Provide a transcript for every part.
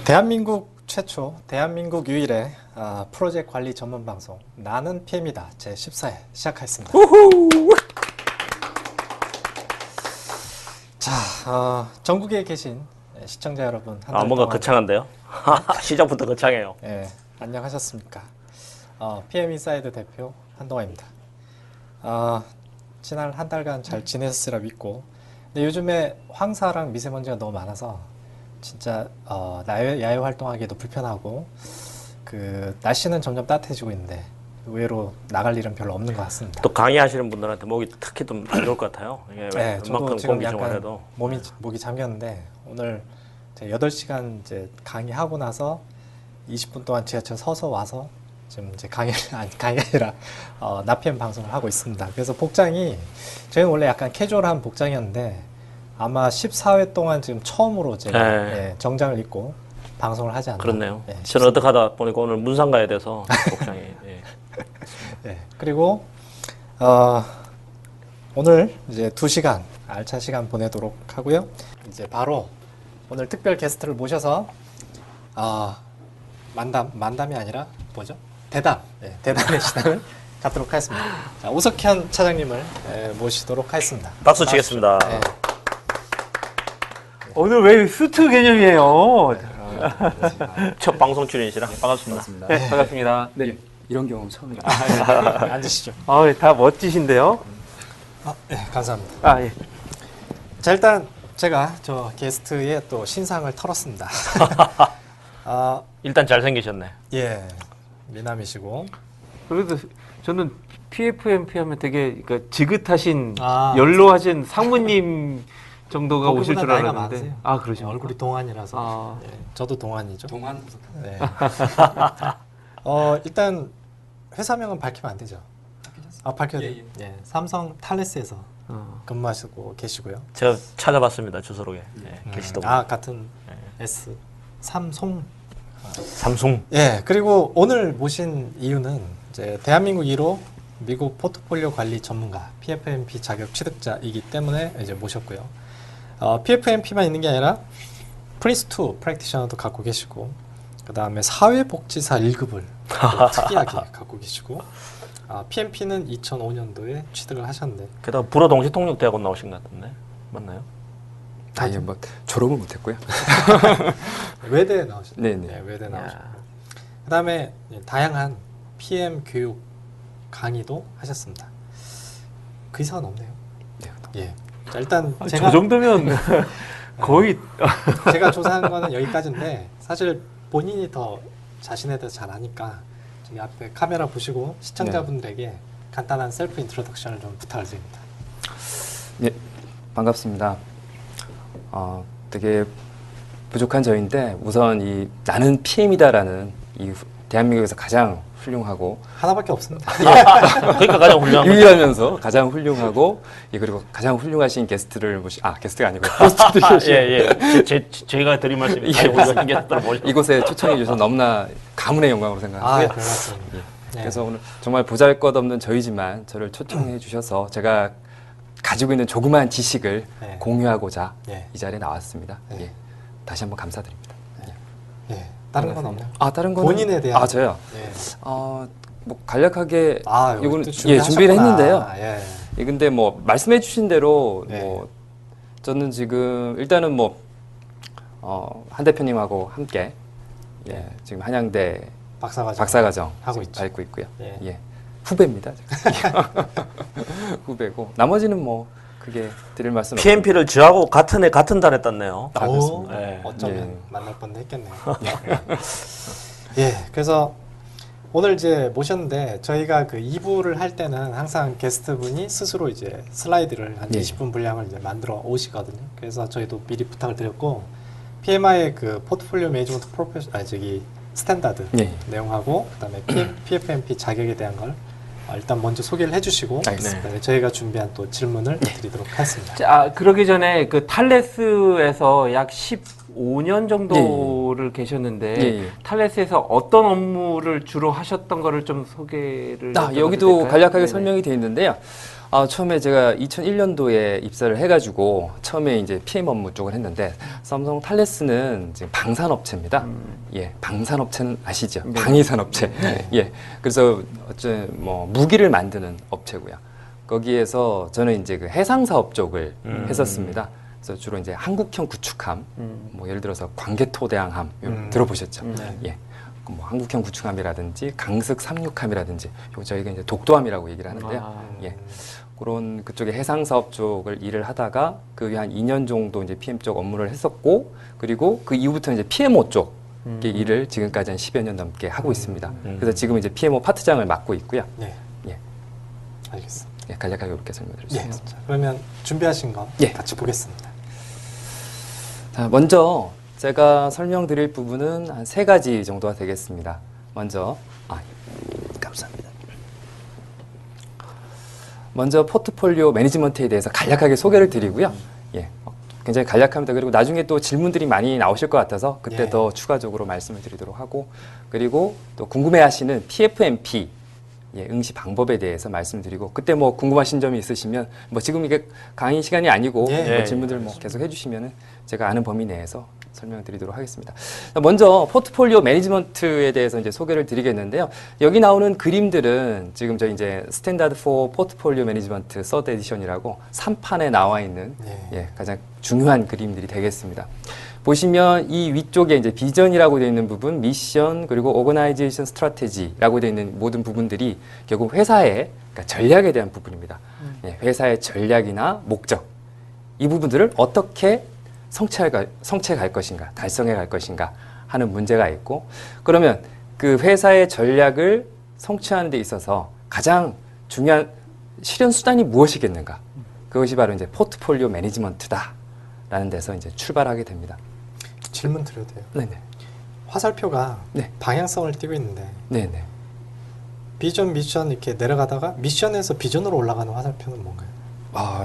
대한민국 최초, 대한민국 유일의 프로젝트 관리 전문 방송 나는 PM이다 제 14회 시작하겠습니다. 우후! 자, 전국에 계신 시청자 여러분, 한 달 뭔가 동안, 거창한데요? 시작부터 거창해요. 예, 안녕하셨습니까? PM 인사이드 대표 한동화입니다. 지난 한 달간 잘 지내셨으리라 믿고, 근데 요즘에 황사랑 미세먼지가 너무 많아서 진짜 야외 활동하기도 불편하고, 그 날씨는 점점 따뜻해지고 있는데 의외로 나갈 일은 별로 없는 것 같습니다. 또 강의하시는 분들한테 목이 특히 좀 안 좋을 것 같아요. 이게 네, 저도 웬만큼 지금 공기 좀 약간 해도 목이 잠겼는데, 오늘 8시간 이제 강의하고 나서 20분 동안 지하철 서서 와서 지금 이제 강의가 아니라 나PM 방송을 하고 있습니다. 그래서 복장이, 저희는 원래 약간 캐주얼한 복장이었는데 아마 14회 동안 지금 처음으로 제가 정장을 입고 방송을 하지 않나. 그렇네요. 네, 저는 어떻게 하다 보니까 오늘 문상 가야 돼서 복장이. 네, 그리고 오늘 이제 2시간 알찬 시간 보내도록 하고요. 이제 바로 오늘 특별 게스트를 모셔서 만담이 아니라 뭐죠? 대담의 시간을 갖도록 하겠습니다. 자, 오석현 차장님을 모시도록 하겠습니다. 박수 치겠습니다. 네. 오늘 왜 수트 개념이에요? 첫 방송 출연이시라 반갑습니다. 네, 반갑습니다. 네, 이런 경험 처음이에요. 앉으시죠. 다 멋지신데요? 네, 감사합니다. 아, 예. 자, 일단 제가 저 게스트의 또 신상을 털었습니다. 일단 잘생기셨네. 예, 미남이시고. 그래도 저는 PFMP 하면 되게 그러니까 지긋하신, 아, 연로하신 상무님 정도가 오실 줄 나이가 알았는데. 많으세요. 아, 그러죠. 얼굴이 동안이라서. 예, 저도 동안이죠. 동안 네. 일단 회사명은 밝히면 안 되죠. 밝혀도 돼요. 예, 삼성 탈레스에서 근무하시고 계시고요. 제가 찾아봤습니다. 주소록에 계시더군요. 같은 삼송. 예, 그리고 오늘 모신 이유는 이제 대한민국 1호 미국 포트폴리오 관리 전문가 PFMP 자격 취득자이기 때문에 이제 모셨고요. PFMP만 있는 게 아니라 프린스2 프랙티셔너도 갖고 계시고, 그 다음에 사회복지사 1급을 특이하게 갖고 계시고, PMP는 2005년도에 취득을 하셨는데, 게다가 불어 동시통역대학원 나오신 것 같은데 맞나요? 아니 뭐 졸업을 못했고요. 외대에 나오셨죠. 네네. 네, 외대 나오셨고, 그 다음에 다양한 PM 교육 강의도 하셨습니다. 그 이상은 없네요. 네. 예. 자, 일단 저 제가 정도면 거의 제가 조사한 거는 여기까지인데, 사실 본인이 더 자신에 대해서 잘 아니까 저기 앞에 카메라 보시고 시청자분들에게 간단한 셀프 인트로덕션을 좀 부탁을 드립니다. 네, 반갑습니다. 되게 부족한 저인데 우선 이 나는 PM이다라는 이 대한민국에서 가장 훌륭하고 하나밖에 없습니다. 그러니까 가장 훌륭한 거죠. 유일하면서 가장 훌륭하고 그리고 가장 훌륭하신 게스트를 게스트가 아니고 호스트들이 예. 제가 드린 말씀이 가장 훌륭한 게스트를 모셔. 이곳에 초청해 주셔서 너무나 가문의 영광으로 생각하고요. 별 말씀입니다. 네. 그래서 오늘 정말 보잘것없는 저희지만 저를 초청해 주셔서 제가 가지고 있는 조그마한 지식을 공유하고자 이 자리에 나왔습니다. 예. 다시 한번 감사드립니다. 예. 다른 건 없나요? 다른 거는 본인에 대한. 저요. 예. 뭐 간략하게 이거는 또 준비를 했는데요. 예. 근데 뭐 말씀해 주신 대로 네. 뭐 저는 지금 일단은 뭐 한 대표님하고 함께 지금 한양대 박사과정 하고 있죠. 밟고 있고요. 예. 후배입니다. 후배고 나머지는 뭐 그게 드릴 말씀 PMP를 저하고 같은 해 같은 달에 땄네요. 그렇습니다. 네. 어쩌면 만날 뻔도 했겠네요. 예, 그래서 오늘 이제 모셨는데, 저희가 그 2부를 할 때는 항상 게스트분이 스스로 이제 슬라이드를 한 20분 분량을 이제 만들어 오시거든요. 그래서 저희도 미리 부탁을 드렸고, PMI의 그 포트폴리오 매니지먼트 스탠다드 내용하고, 그다음에 PFMP 자격에 대한 걸 일단 먼저 소개를 해주시고, 그다음에 저희가 준비한 또 질문을 드리도록 하겠습니다. 자, 그러기 전에 그 탈레스에서 약 5년 정도를 계셨는데 예, 예. 탈레스에서 어떤 업무를 주로 하셨던 거를 좀 소개를 여기도 될까요? 간략하게 네네. 설명이 되어 있는데요. 처음에 제가 2001년도에 입사를 해가지고 처음에 이제 PM 업무 쪽을 했는데 삼성 탈레스는 지금 방산업체입니다. 예, 방산업체는 아시죠? 네. 방위산업체. 예, 그래서 어째 뭐 무기를 만드는 업체고요. 거기에서 저는 이제 그 해상 사업 쪽을 했었습니다. 그래서 주로 이제 한국형 구축함, 뭐 예를 들어서 광개토대왕함 들어보셨죠? 예. 뭐 한국형 구축함이라든지 강습 36함이라든지 요 저희가 이제 독도함이라고 얘기를 하는데요. 예. 그런 그쪽에 해상 사업 쪽을 일을 하다가 그 한 2년 정도 이제 PM 쪽 업무를 했었고 그리고 그 이후부터 이제 PMO 쪽 일을 지금까지 한 10여 년 넘게 하고 있습니다. 그래서 지금 이제 PMO 파트장을 맡고 있고요. 네. 예. 알겠습니다. 예, 간략하게 이렇게 설명드렸습니다. 예. 자, 그러면 준비하신 거 예. 같이 보겠습니다. 자, 먼저 제가 설명드릴 부분은 한 3가지 정도가 되겠습니다. 먼저, 감사합니다. 먼저 포트폴리오 매니지먼트에 대해서 간략하게 소개를 드리고요. 예, 굉장히 간략합니다. 그리고 나중에 또 질문들이 많이 나오실 것 같아서 그때 예. 더 추가적으로 말씀을 드리도록 하고, 그리고 또 궁금해하시는 PFMP 응시 방법에 대해서 말씀드리고, 그때 뭐 궁금하신 점이 있으시면 뭐 지금 이게 강의 시간이 아니고 예. 뭐 질문들 뭐 계속 해주시면은 제가 아는 범위 내에서 설명드리도록 하겠습니다. 먼저 포트폴리오 매니지먼트에 대해서 이제 소개를 드리겠는데요. 여기 나오는 그림들은 지금 저희 이제 스탠다드 포 포트폴리오 매니지먼트 서드 에디션이라고 3판에 나와 있는 가장 중요한 그림들이 되겠습니다. 보시면 이 위쪽에 이제 비전이라고 되어 있는 부분, 미션, 그리고 오거나이제이션 스트래티지라고 되어 있는 모든 부분들이 결국 회사의 그러니까 전략에 대한 부분입니다. 회사의 전략이나 목적, 이 부분들을 어떻게 성취해 갈 것인가, 달성해 갈 것인가 하는 문제가 있고, 그러면 그 회사의 전략을 성취하는 데 있어서 가장 중요한 실현 수단이 무엇이겠는가? 그것이 바로 이제 포트폴리오 매니지먼트다라는 데서 이제 출발하게 됩니다. 질문 드려도 돼요? 네네. 화살표가 네. 방향성을 띠고 있는데 네네. 비전, 미션 이렇게 내려가다가 미션에서 비전으로 올라가는 화살표는 뭔가요?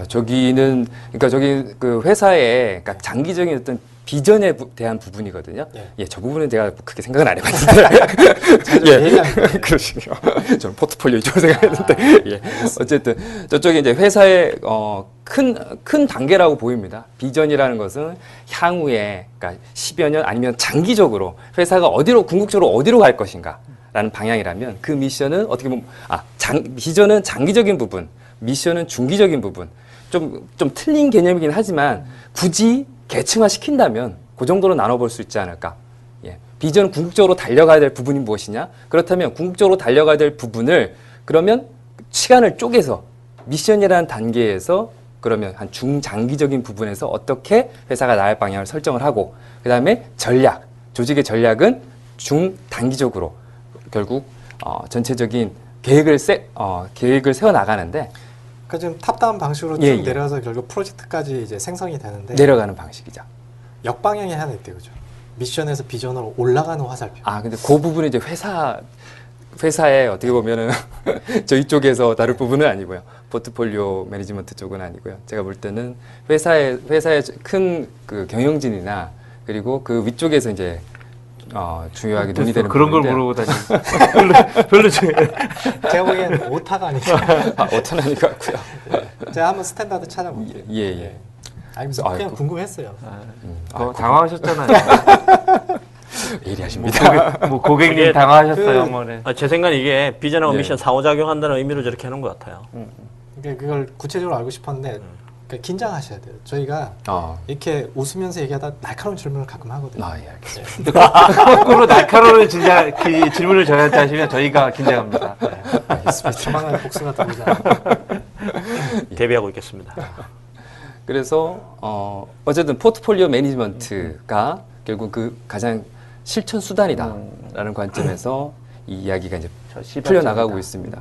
저기는 그러니까 저기 그 회사의 그러니까 장기적인 어떤 비전에 대한 부분이거든요. 예, 저 부분은 제가 크게 생각은 안 해봤는데. 예, 그러시군요. 저는 포트폴리오 이쪽으로 생각했는데. 예, 어쨌든 저쪽에 이제 회사의 큰 단계라고 보입니다. 비전이라는 것은 향후에 그러니까 10여 년 아니면 장기적으로 회사가 궁극적으로 어디로 갈 것인가라는 방향이라면, 그 미션은 어떻게 보면 비전은 장기적인 부분, 미션은 중기적인 부분. 좀 틀린 개념이긴 하지만 굳이 계층화 시킨다면 그 정도로 나눠볼 수 있지 않을까. 예. 비전은 궁극적으로 달려가야 될 부분이 무엇이냐? 그렇다면 궁극적으로 달려가야 될 부분을 그러면 시간을 쪼개서 미션이라는 단계에서 그러면 한 중장기적인 부분에서 어떻게 회사가 나갈 방향을 설정을 하고, 그 다음에 조직의 전략은 중단기적으로 결국 전체적인 계획을 세워 나가는데, 그러니까 지금 탑다운 방식으로 쭉 내려서 결국 프로젝트까지 이제 생성이 되는데 내려가는 방식이죠. 역방향이 하나 있대요, 그죠? 미션에서 비전으로 올라가는 화살표. 근데 그 부분은 이제 회사에 어떻게 보면은 저희 쪽에서 다룰 부분은 아니고요. 포트폴리오 매니지먼트 쪽은 아니고요. 제가 볼 때는 회사의 큰 그 경영진이나 그리고 그 위쪽에서 이제 중요하게 논의되는 그런 걸 부분인데요. 물어보다니 별로 제가 보기엔 오타가 아니죠. 오타는 아닌 것 같고요. 제가 한번 스탠다드 찾아볼게요. 예. 그냥 궁금했어요. 당황하셨잖아요. 예리하십니다. 뭐 고객님 당황하셨어요. 제 생각에 이게 비전하고 미션 상호작용한다는 의미로 저렇게 하는 것 같아요. 그걸 구체적으로 알고 싶었는데 그러니까 긴장하셔야 돼요. 저희가 이렇게 웃으면서 얘기하다 날카로운 질문을 가끔 하거든요. 예, 알겠습니다. 거꾸로 날카로운 그 질문을 저희한테 하시면 저희가 긴장합니다. 알겠습니다. 조만간 복수가 됩니다. 대비하고 있겠습니다. 그래서 어쨌든 포트폴리오 매니지먼트가 결국 그 가장 실천 수단이다라는 관점에서 이 이야기가 이제 풀려나가고 있습니다.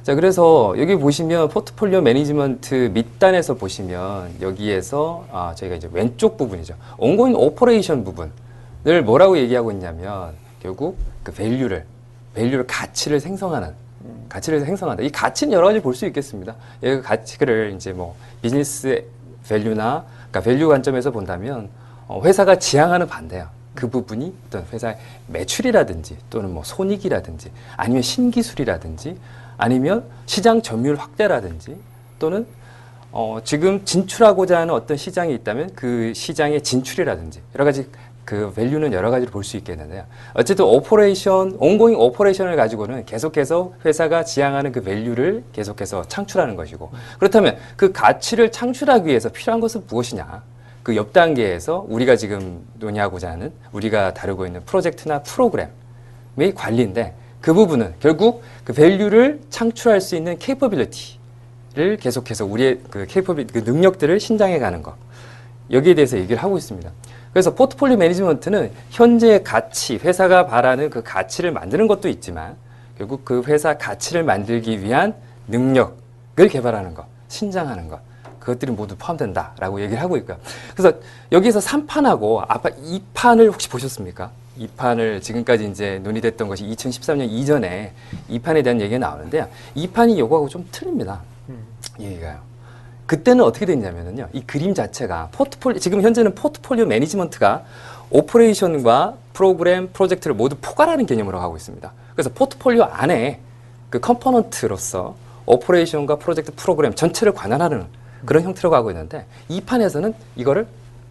자, 그래서 여기 보시면 포트폴리오 매니지먼트 밑단에서 보시면 여기에서 저희가 이제 왼쪽 부분이죠. 온고잉 오퍼레이션 부분을 뭐라고 얘기하고 있냐면 결국 그 밸류를 가치를 생성한다. 이 가치는 여러 가지 볼 수 있겠습니다. 이 가치를 이제 뭐 비즈니스 밸류나 그러니까 밸류 관점에서 본다면 회사가 지향하는 반대예요. 그 부분이 어떤 회사의 매출이라든지 또는 뭐 손익이라든지 아니면 신기술이라든지 아니면 시장 점유율 확대라든지 또는 지금 진출하고자 하는 어떤 시장이 있다면 그 시장의 진출이라든지 여러 가지 그 밸류는 여러 가지로 볼 수 있겠는데요. 어쨌든 온고잉 오퍼레이션을 가지고는 계속해서 회사가 지향하는 그 밸류를 계속해서 창출하는 것이고 그렇다면 그 가치를 창출하기 위해서 필요한 것은 무엇이냐? 그 옆 단계에서 우리가 지금 논의하고자 하는 우리가 다루고 있는 프로젝트나 프로그램의 관리인데 그 부분은 결국 그 밸류를 창출할 수 있는 capability를 계속해서 우리의 그 능력들을 신장해 가는 것 여기에 대해서 얘기를 하고 있습니다. 그래서 포트폴리오 매니지먼트는 현재의 가치, 회사가 바라는 그 가치를 만드는 것도 있지만 결국 그 회사 가치를 만들기 위한 능력을 개발하는 것, 신장하는 것 그것들이 모두 포함된다라고 얘기를 하고 있고요. 그래서 여기서 3판하고 아까 2판을 혹시 보셨습니까? 2판을 지금까지 이제 논의됐던 것이 2013년 이전에 2판에 대한 얘기가 나오는데요. 2판이 요거하고 좀 틀립니다. 얘기가요. 그때는 어떻게 됐냐면요. 이 그림 자체가 지금 현재는 포트폴리오 매니지먼트가 오퍼레이션과 프로그램, 프로젝트를 모두 포괄하는 개념으로 하고 있습니다. 그래서 포트폴리오 안에 그 컴포넌트로서 오퍼레이션과 프로젝트, 프로그램 전체를 관할하는 그런 형태로 가고 있는데 이 판에서는 이거를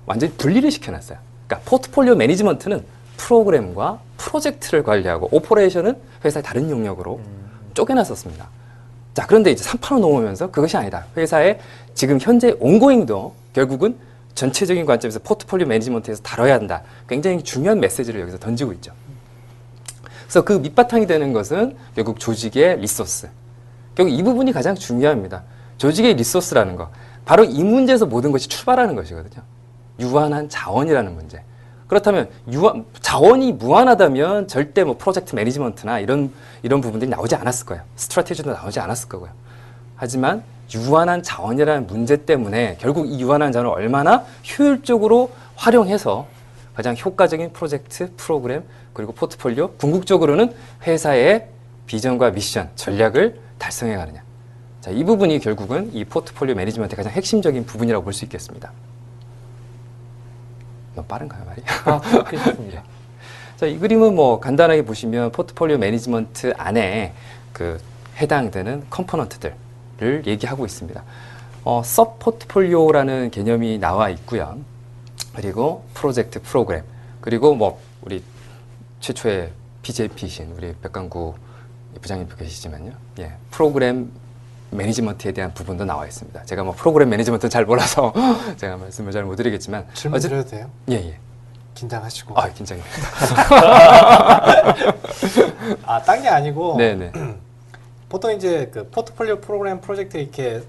완전히 분리를 시켜놨어요. 그러니까 포트폴리오 매니지먼트는 프로그램과 프로젝트를 관리하고 오퍼레이션은 회사의 다른 영역으로 쪼개놨었습니다. 자, 그런데 이제 3판으로 넘어오면서 그것이 아니다. 회사의 지금 현재 온고잉도 결국은 전체적인 관점에서 포트폴리오 매니지먼트에서 다뤄야 한다. 굉장히 중요한 메시지를 여기서 던지고 있죠. 그래서 그 밑바탕이 되는 것은 결국 조직의 리소스. 결국 이 부분이 가장 중요합니다. 조직의 리소스라는 거. 바로 이 문제에서 모든 것이 출발하는 것이거든요. 유한한 자원이라는 문제. 그렇다면 자원이 무한하다면 절대 뭐 프로젝트 매니지먼트나 이런 부분들이 나오지 않았을 거예요. 스트래티지도 나오지 않았을 거고요. 하지만 유한한 자원이라는 문제 때문에 결국 이 유한한 자원을 얼마나 효율적으로 활용해서 가장 효과적인 프로젝트, 프로그램, 그리고 포트폴리오, 궁극적으로는 회사의 비전과 미션, 전략을 달성해 가느냐. 자, 이 부분이 결국은 이 포트폴리오 매니지먼트의 가장 핵심적인 부분이라고 볼 수 있겠습니다. 너무 빠른가요, 말이? 그렇게 좋습니다. 자, 이 그림은 뭐 간단하게 보시면 포트폴리오 매니지먼트 안에 그 해당되는 컴포넌트들을 얘기하고 있습니다. 서브 포트폴리오라는 개념이 나와 있고요. 그리고 프로젝트, 프로그램, 그리고 뭐 우리 최초의 BJP이신 우리 백강구 부장님도 계시지만요. 예, 프로그램 매니지먼트에 대한 부분도 나와 있습니다. 제가 뭐 프로그램 매니지먼트는 잘 몰라서 제가 말씀을 잘 못 드리겠지만 질문 드려도 돼요? 예, 예. 긴장하시고. 아, 긴장입니다. 아, 딴 게 아니고 네네. 보통 이제 그 포트폴리오 프로그램 프로젝트 이렇게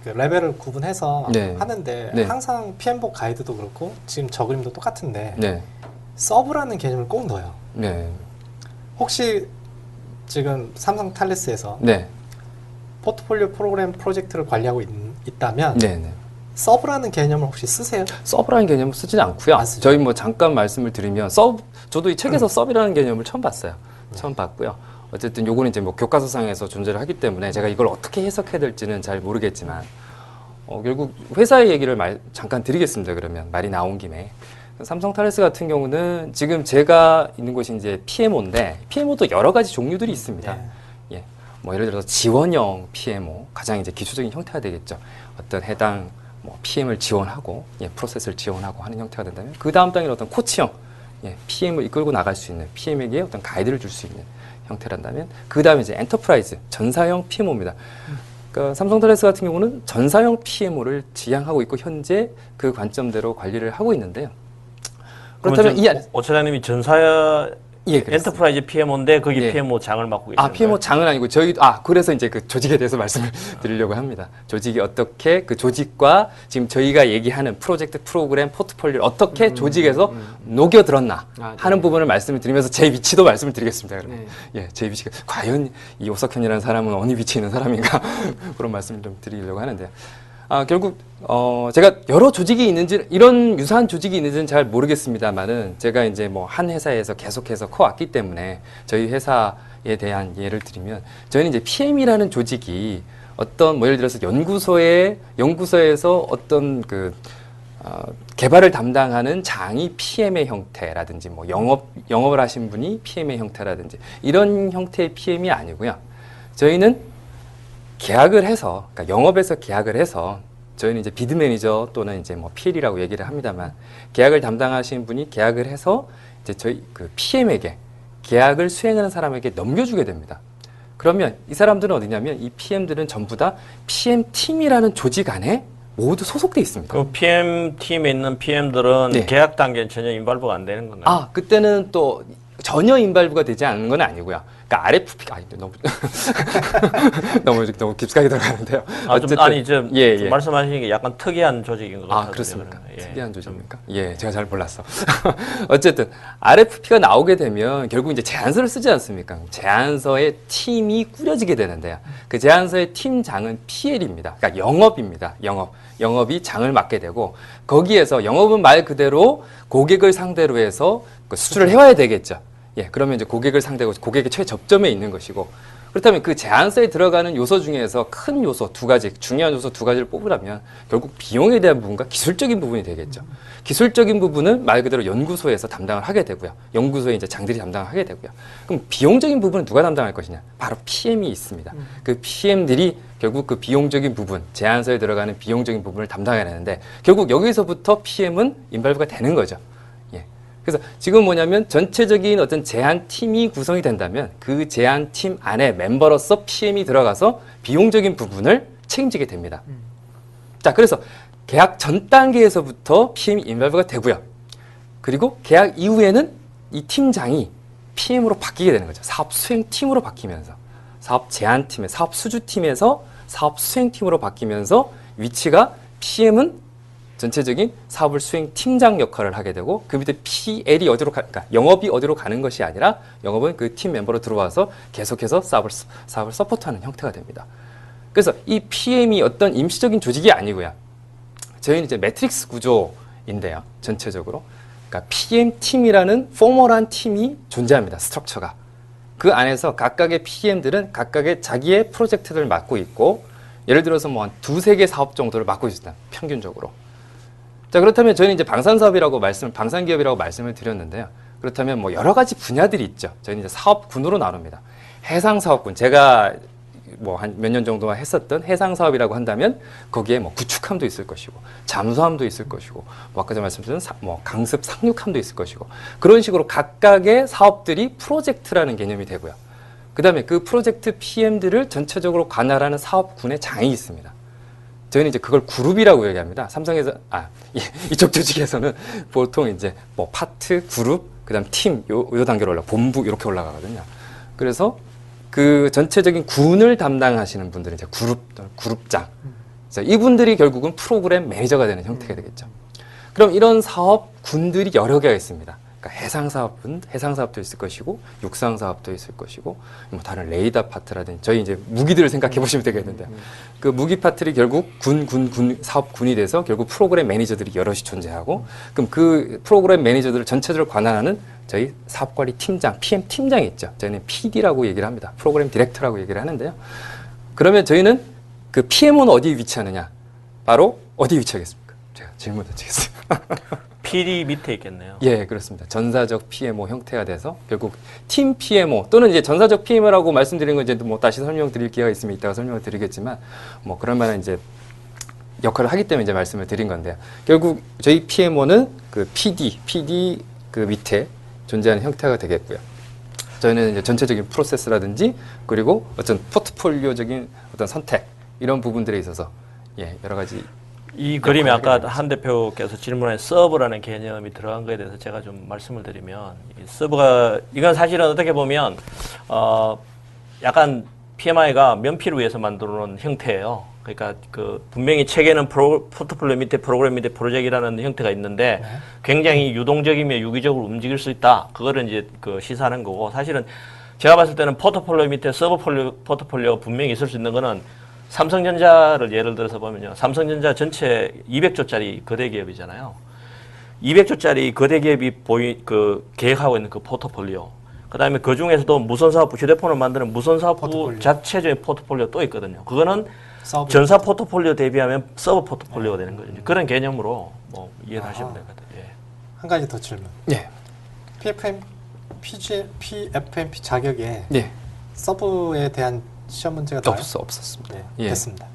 그 레벨을 구분해서 네. 하는데 네. 항상 PM복 가이드도 그렇고 지금 저 그림도 똑같은데 네. 서브라는 개념을 꼭 넣어요. 네. 혹시 지금 삼성 탈레스에서 네. 포트폴리오 프로그램 프로젝트를 관리하고 있다면 네네. 서브라는 개념을 혹시 쓰세요? 서브라는 개념을 쓰지는 않고요. 안 쓰죠. 저희 뭐 잠깐 말씀을 드리면 저도 이 책에서 서브라는 개념을 처음 봤어요. 처음 봤고요. 어쨌든 요거는 이제 뭐 교과서상에서 존재를 하기 때문에 제가 이걸 어떻게 해석해야 될지는 잘 모르겠지만 결국 회사의 얘기를 잠깐 드리겠습니다. 그러면 말이 나온 김에 삼성 탈레스 같은 경우는 지금 제가 있는 곳이 이제 PMO인데 PMO도 여러 가지 종류들이 있습니다. 네. 예, 뭐 예를 들어서 지원형 PMO 가장 이제 기초적인 형태가 되겠죠. 어떤 해당 뭐 PM을 지원하고 프로세스를 지원하고 하는 형태가 된다면 그 다음 단계는 어떤 코치형 PM을 이끌고 나갈 수 있는 PM에게 어떤 가이드를 줄 수 있는 형태란다면 그 다음에 이제 엔터프라이즈 전사형 PMO입니다. 그러니까 삼성탈레스 같은 경우는 전사형 PMO를 지향하고 있고 현재 그 관점대로 관리를 하고 있는데요. 그렇다면 오 차장님이 전사 예, 그렇습니다. 엔터프라이즈 PMO인데 거기 예. PMO 장을 맡고 계시는 PMO 장은 아니고 그래서 이제 그 조직에 대해서 말씀을 드리려고 합니다. 조직이 어떻게 그 조직과 지금 저희가 얘기하는 프로젝트, 프로그램, 포트폴리오를 어떻게 조직에서 녹여들었나 하는 부분을 말씀을 드리면서 제 위치도 말씀을 드리겠습니다. 그러면. 예, 제 위치가 과연 이 오석현이라는 사람은 어느 위치에 있는 사람인가 그런 말씀을 좀 드리려고 하는데요. 결국 제가 여러 조직이 있는지 이런 유사한 조직이 있는지는 잘 모르겠습니다만은 제가 이제 뭐 한 회사에서 계속해서 커왔기 때문에 저희 회사에 대한 예를 드리면 저희는 이제 PM이라는 조직이 어떤 뭐 예를 들어서 연구소에서 어떤 그 개발을 담당하는 장이 PM의 형태라든지 뭐 영업을 하신 분이 PM의 형태라든지 이런 형태의 PM이 아니고요. 저희는 계약을 해서, 그러니까 영업에서 계약을 해서 저희는 이제 비드 매니저 또는 이제 뭐 PL이라고 얘기를 합니다만 계약을 담당하신 분이 계약을 해서 이제 저희 그 PM에게 계약을 수행하는 사람에게 넘겨주게 됩니다. 그러면 이 사람들은 어디냐면 이 PM들은 전부 다 PM팀이라는 조직 안에 모두 소속돼 있습니다. 그 PM 팀에 있는 PM들은 네. 계약 단계는 전혀 인발부가 안 되는 건가요? 그때는 또 전혀 인발부가 되지 않는 건 아니고요. 그러니까 RFP가 너무 깊숙하게 들어가는데요. 좀 예. 말씀하시는 게 약간 특이한 조직인 것 같아요. 그렇습니까? 특이한 조직입니까? 예, 제가 잘 몰랐어. 어쨌든 RFP가 나오게 되면 결국 이제 제안서를 쓰지 않습니까? 제안서에 팀이 꾸려지게 되는데요. 그 제안서의 팀장은 PL입니다. 그러니까 영업입니다. 영업이 장을 맡게 되고 거기에서 영업은 말 그대로 고객을 상대로 해서 그 수출을 해와야 되겠죠. 예, 그러면 이제 고객을 상대로 고객의 최접점에 있는 것이고 그렇다면 그 제안서에 들어가는 요소 중에서 큰 요소 두 가지, 중요한 요소 두 가지를 뽑으라면 결국 비용에 대한 부분과 기술적인 부분이 되겠죠. 기술적인 부분은 말 그대로 연구소에서 담당을 하게 되고요. 연구소에 이제 장들이 담당을 하게 되고요. 그럼 비용적인 부분은 누가 담당할 것이냐? 바로 PM이 있습니다. 그 PM들이 결국 그 비용적인 부분, 제안서에 들어가는 비용적인 부분을 담당해야 되는데 결국 여기서부터 PM은 인발부가 되는 거죠. 그래서 지금 뭐냐면 전체적인 어떤 제안팀이 구성이 된다면 그 제안팀 안에 멤버로서 PM이 들어가서 비용적인 부분을 책임지게 됩니다. 자, 그래서 계약 전 단계에서부터 PM이 인발부가 되고요. 그리고 계약 이후에는 이 팀장이 PM으로 바뀌게 되는 거죠. 사업 수행팀으로 바뀌면서 사업 제안팀에 사업 수주팀에서 사업 수행팀으로 바뀌면서 위치가 PM은 전체적인 사업을 수행 팀장 역할을 하게 되고 그 밑에 PL이 그러니까 영업이 어디로 가는 것이 아니라 영업은 그 팀 멤버로 들어와서 계속해서 사업을 서포트하는 형태가 됩니다. 그래서 이 PM이 어떤 임시적인 조직이 아니고요. 저희는 이제 매트릭스 구조인데요. 전체적으로. 그러니까 PM팀이라는 포멀한 팀이 존재합니다. 스트럭처가. 그 안에서 각각의 PM들은 각각의 자기의 프로젝트를 맡고 있고 예를 들어서 뭐 한 두세 개 사업 정도를 맡고 있습니다. 평균적으로. 자, 그렇다면 저희는 이제 방산기업이라고 말씀을 드렸는데요. 그렇다면 뭐 여러 가지 분야들이 있죠. 저희는 이제 사업군으로 나눕니다. 해상사업군, 제가 뭐 한 몇 년 정도만 했었던 해상사업이라고 한다면 거기에 뭐 구축함도 있을 것이고 잠수함도 있을 것이고 뭐 아까 전에 말씀드린 뭐 강습 상륙함도 있을 것이고 그런 식으로 각각의 사업들이 프로젝트라는 개념이 되고요. 그 다음에 그 프로젝트 PM들을 전체적으로 관할하는 사업군의 장이 있습니다. 저희는 이제 그걸 그룹이라고 얘기합니다. 삼성에서, 이쪽 조직에서는 보통 이제 뭐 파트, 그룹, 그 다음 팀, 요 단계로 본부 이렇게 올라가거든요. 그래서 그 전체적인 군을 담당하시는 분들은 이제 그룹장. 이분들이 결국은 프로그램 매니저가 되는 형태가 되겠죠. 그럼 이런 사업군들이 여러 개가 있습니다. 그러니까 해상사업도 있을 것이고, 육상사업도 있을 것이고, 뭐 다른 레이더 파트라든지, 저희 이제 무기들을 생각해 보시면 되겠는데, 그 무기 파트들이 결국 사업군이 돼서 결국 프로그램 매니저들이 여럿이 존재하고, 그럼 그 프로그램 매니저들을 전체적으로 관할하는 저희 사업관리 팀장, PM 팀장이 있죠. 저희는 PD라고 얘기를 합니다. 프로그램 디렉터라고 얘기를 하는데요. 그러면 저희는 그 PM은 어디에 위치하느냐? 바로 어디에 위치하겠습니까? 제가 질문 드리겠습니다. PD 밑에 있겠네요. 예, 그렇습니다. 전사적 PMO 형태가 돼서 결국 팀 PMO 또는 이제 전사적 PMO라고 말씀드린 건 이제 뭐 다시 설명드릴 기회가 있으면 이따가 설명을 드리겠지만 뭐 그런 만한 이제 역할을 하기 때문에 이제 말씀을 드린 건데요. 결국 저희 PMO는 그 PD 그 밑에 존재하는 형태가 되겠고요. 저희는 이제 전체적인 프로세스라든지 그리고 어떤 포트폴리오적인 어떤 선택 이런 부분들에 있어서 여러 가지 이 그림에 아까 한 대표께서 질문한 서브라는 개념이 들어간 거에 대해서 제가 좀 말씀을 드리면 이 서브가 이건 사실은 어떻게 보면 약간 PMI가 면피를 위해서 만들어 놓은 형태예요. 그러니까 그 분명히 책에는 포트폴리오 밑에 프로그램 밑에 프로젝트라는 형태가 있는데 굉장히 유동적이며 유기적으로 움직일 수 있다. 그거를 이제 그 시사하는 거고 사실은 제가 봤을 때는 포트폴리오 밑에 서브 포트폴리오가 분명히 있을 수 있는 거는 삼성전자를 예를 들어서 보면요. 삼성전자 전체 200조짜리 거대 기업이잖아요. 200조짜리 거대 기업이 계획하고 있는 그 포트폴리오. 그 다음에 그 중에서도 무선사업부, 휴대폰을 만드는 무선사업부 자체적인 포트폴리오 또 있거든요. 그거는 서브 전사 포트폴리오 대비하면 서브 포트폴리오가 되는 거죠. 그런 개념으로 뭐 이해를 하시면 되거든요. 예. 한 가지 더 질문. 예. PFMP 자격에 예. 서브에 대한 시험 문제가 나와요? 없었습니다. 네, 예. 됐습니다.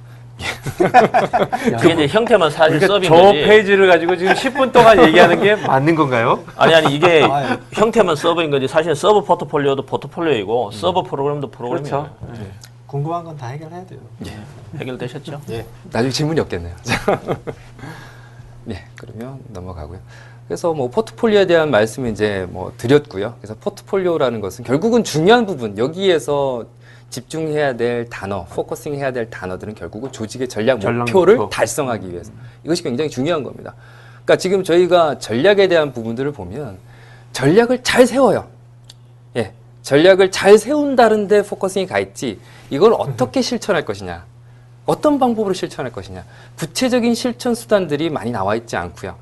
그게 이제 형태만 사실 그러니까 서브인 저 거지. 페이지를 가지고 지금 10분 동안 얘기하는 게 맞는 건가요? 아니 이게 아, 예. 형태만 서브인 거지. 사실 서브 포트폴리오도 포트폴리오이고 서브 프로그램도 프로그램이에요. 그렇죠. 궁금한 건 다 해결해야 돼요. 해결되셨죠? 예. 나중에 질문이 없겠네요. 네, 그러면 넘어가고요. 그래서 뭐 포트폴리오에 대한 말씀을 이제 뭐 드렸고요. 그래서 포트폴리오라는 것은 결국은 중요한 부분, 여기에서 집중해야 될 단어, 포커싱 해야 될 단어들은 결국은 조직의 전략 목표를 목표. 달성하기 위해서. 이것이 굉장히 중요한 겁니다. 그러니까 지금 저희가 전략에 대한 부분들을 보면 전략을 잘 세워요. 예. 전략을 잘 세운다는데 포커싱이 가 있지, 이걸 어떻게 실천할 것이냐, 어떤 방법으로 실천할 것이냐, 구체적인 실천 수단들이 많이 나와 있지 않고요.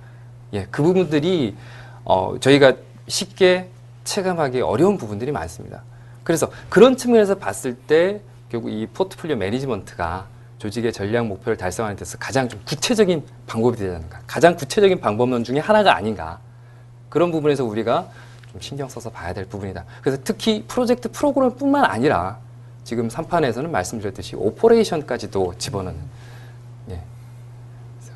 예, 그 부분들이 저희가 쉽게 체감하기 어려운 부분들이 많습니다. 그래서 그런 측면에서 봤을 때 결국 이 포트폴리오 매니지먼트가 조직의 전략 목표를 달성하는 데서 가장 좀 구체적인 방법이 되지 않는가, 가장 구체적인 방법론 중에 하나가 아닌가, 그런 부분에서 우리가 좀 신경 써서 봐야 될 부분이다. 그래서 특히 프로젝트 프로그램뿐만 아니라 지금 3판에서는 말씀드렸듯이 오퍼레이션까지도 집어넣는, 예, 그래서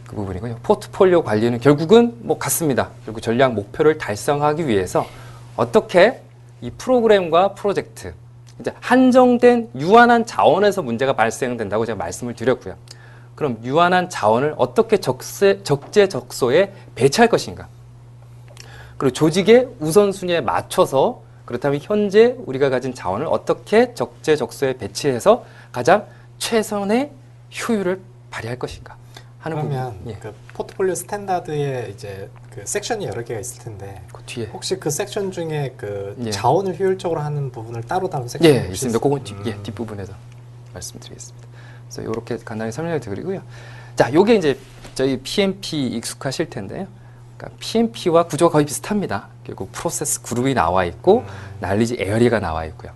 그 부분이고요. 포트폴리오 관리는 결국은 뭐 같습니다. 결국 전략 목표를 달성하기 위해서 어떻게 이 프로그램과 프로젝트, 이제 한정된 유한한 자원에서 문제가 발생된다고 제가 말씀을 드렸고요. 그럼 유한한 자원을 어떻게 적재적소에 배치할 것인가? 그리고 조직의 우선순위에 맞춰서, 그렇다면 현재 우리가 가진 자원을 어떻게 적재적소에 배치해서 가장 최선의 효율을 발휘할 것인가 하는 그러면 부분. 예. 그 포트폴리오 스탠다드에 이제 그 섹션이 여러 개가 있을 텐데 그 뒤에 혹시 그 섹션 중에 그 예. 자원을 효율적으로 하는 부분을 따로 다룬 섹션이 예, 혹시 있습니다. 있어요? 그건 뒷부분에서 말씀드리겠습니다. 그래서 이렇게 간단히 설명을 드리고요. 자, 요게 이제 저희 PMP 익숙하실 텐데요. 그러니까 PMP와 구조가 거의 비슷합니다. 결국 프로세스 그룹이 나와 있고 날리지 에어리가 나와 있고요.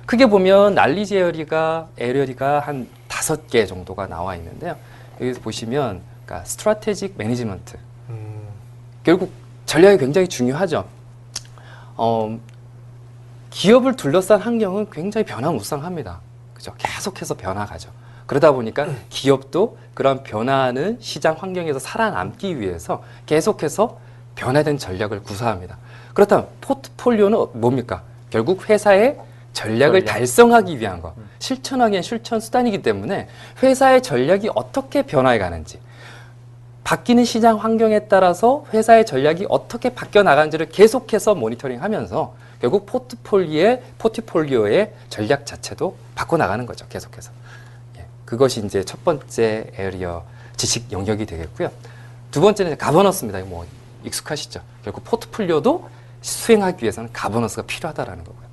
크게 보면 날리지 에어리가 한 5개 정도가 나와 있는데요. 여기서 보시면 그러니까 스트래테직 매니지먼트. 결국 전략이 굉장히 중요하죠. 기업을 둘러싼 환경은 굉장히 변화무쌍합니다. 그죠? 계속해서 변화가죠. 그러다 보니까 기업도 그런 변화하는 시장 환경에서 살아남기 위해서 계속해서 변화된 전략을 구사합니다. 그렇다면 포트폴리오는 뭡니까? 결국 회사의 전략을 달성하기 위한 거, 실천하기 위한 실천 수단이기 때문에 회사의 전략이 어떻게 변화해 가는지, 바뀌는 시장 환경에 따라서 회사의 전략이 어떻게 바뀌어 나가는지를 계속해서 모니터링하면서 결국 포트폴리오의 전략 자체도 바꿔 나가는 거죠. 계속해서. 예, 그것이 이제 첫 번째 에리어 지식 영역이 되겠고요. 두 번째는 가버넌스입니다. 뭐 익숙하시죠. 결국 포트폴리오도 수행하기 위해서는 가버넌스가 필요하다라는 거고요.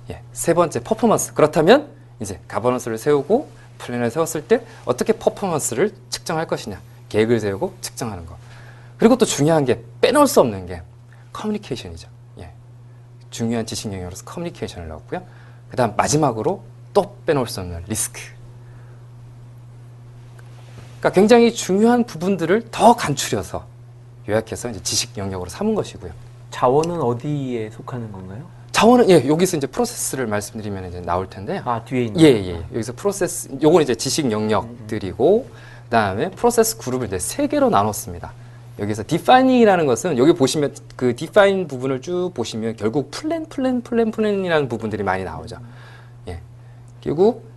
예, 세 번째 퍼포먼스. 그렇다면 이제 가버넌스를 세우고 플랜을 세웠을 때 어떻게 퍼포먼스를 측정할 것이냐, 계획을 세우고 측정하는 거. 그리고 또 중요한 게 빼놓을 수 없는 게 커뮤니케이션이죠. 예, 중요한 지식 영역으로서 커뮤니케이션을 넣었고요. 그 다음 마지막으로 또 빼놓을 수 없는 리스크. 그러니까 굉장히 중요한 부분들을 더 간추려서 요약해서 이제 지식 영역으로 삼은 것이고요. 자원은 어디에 속하는 건가요? 자원은 예, 여기서 이제 프로세스를 말씀드리면 이제 나올 텐데요. 아, 뒤에 있는. 예. 여기서 프로세스, 요건 이제 지식 영역들이고, 그다음에 프로세스 그룹을 이제 3개로 나눴습니다. 여기서 디파이닝이라는 것은 여기 보시면 그 디파인 부분을 쭉 보시면 결국 플랜이라는 부분들이 많이 나오죠. 예. 결국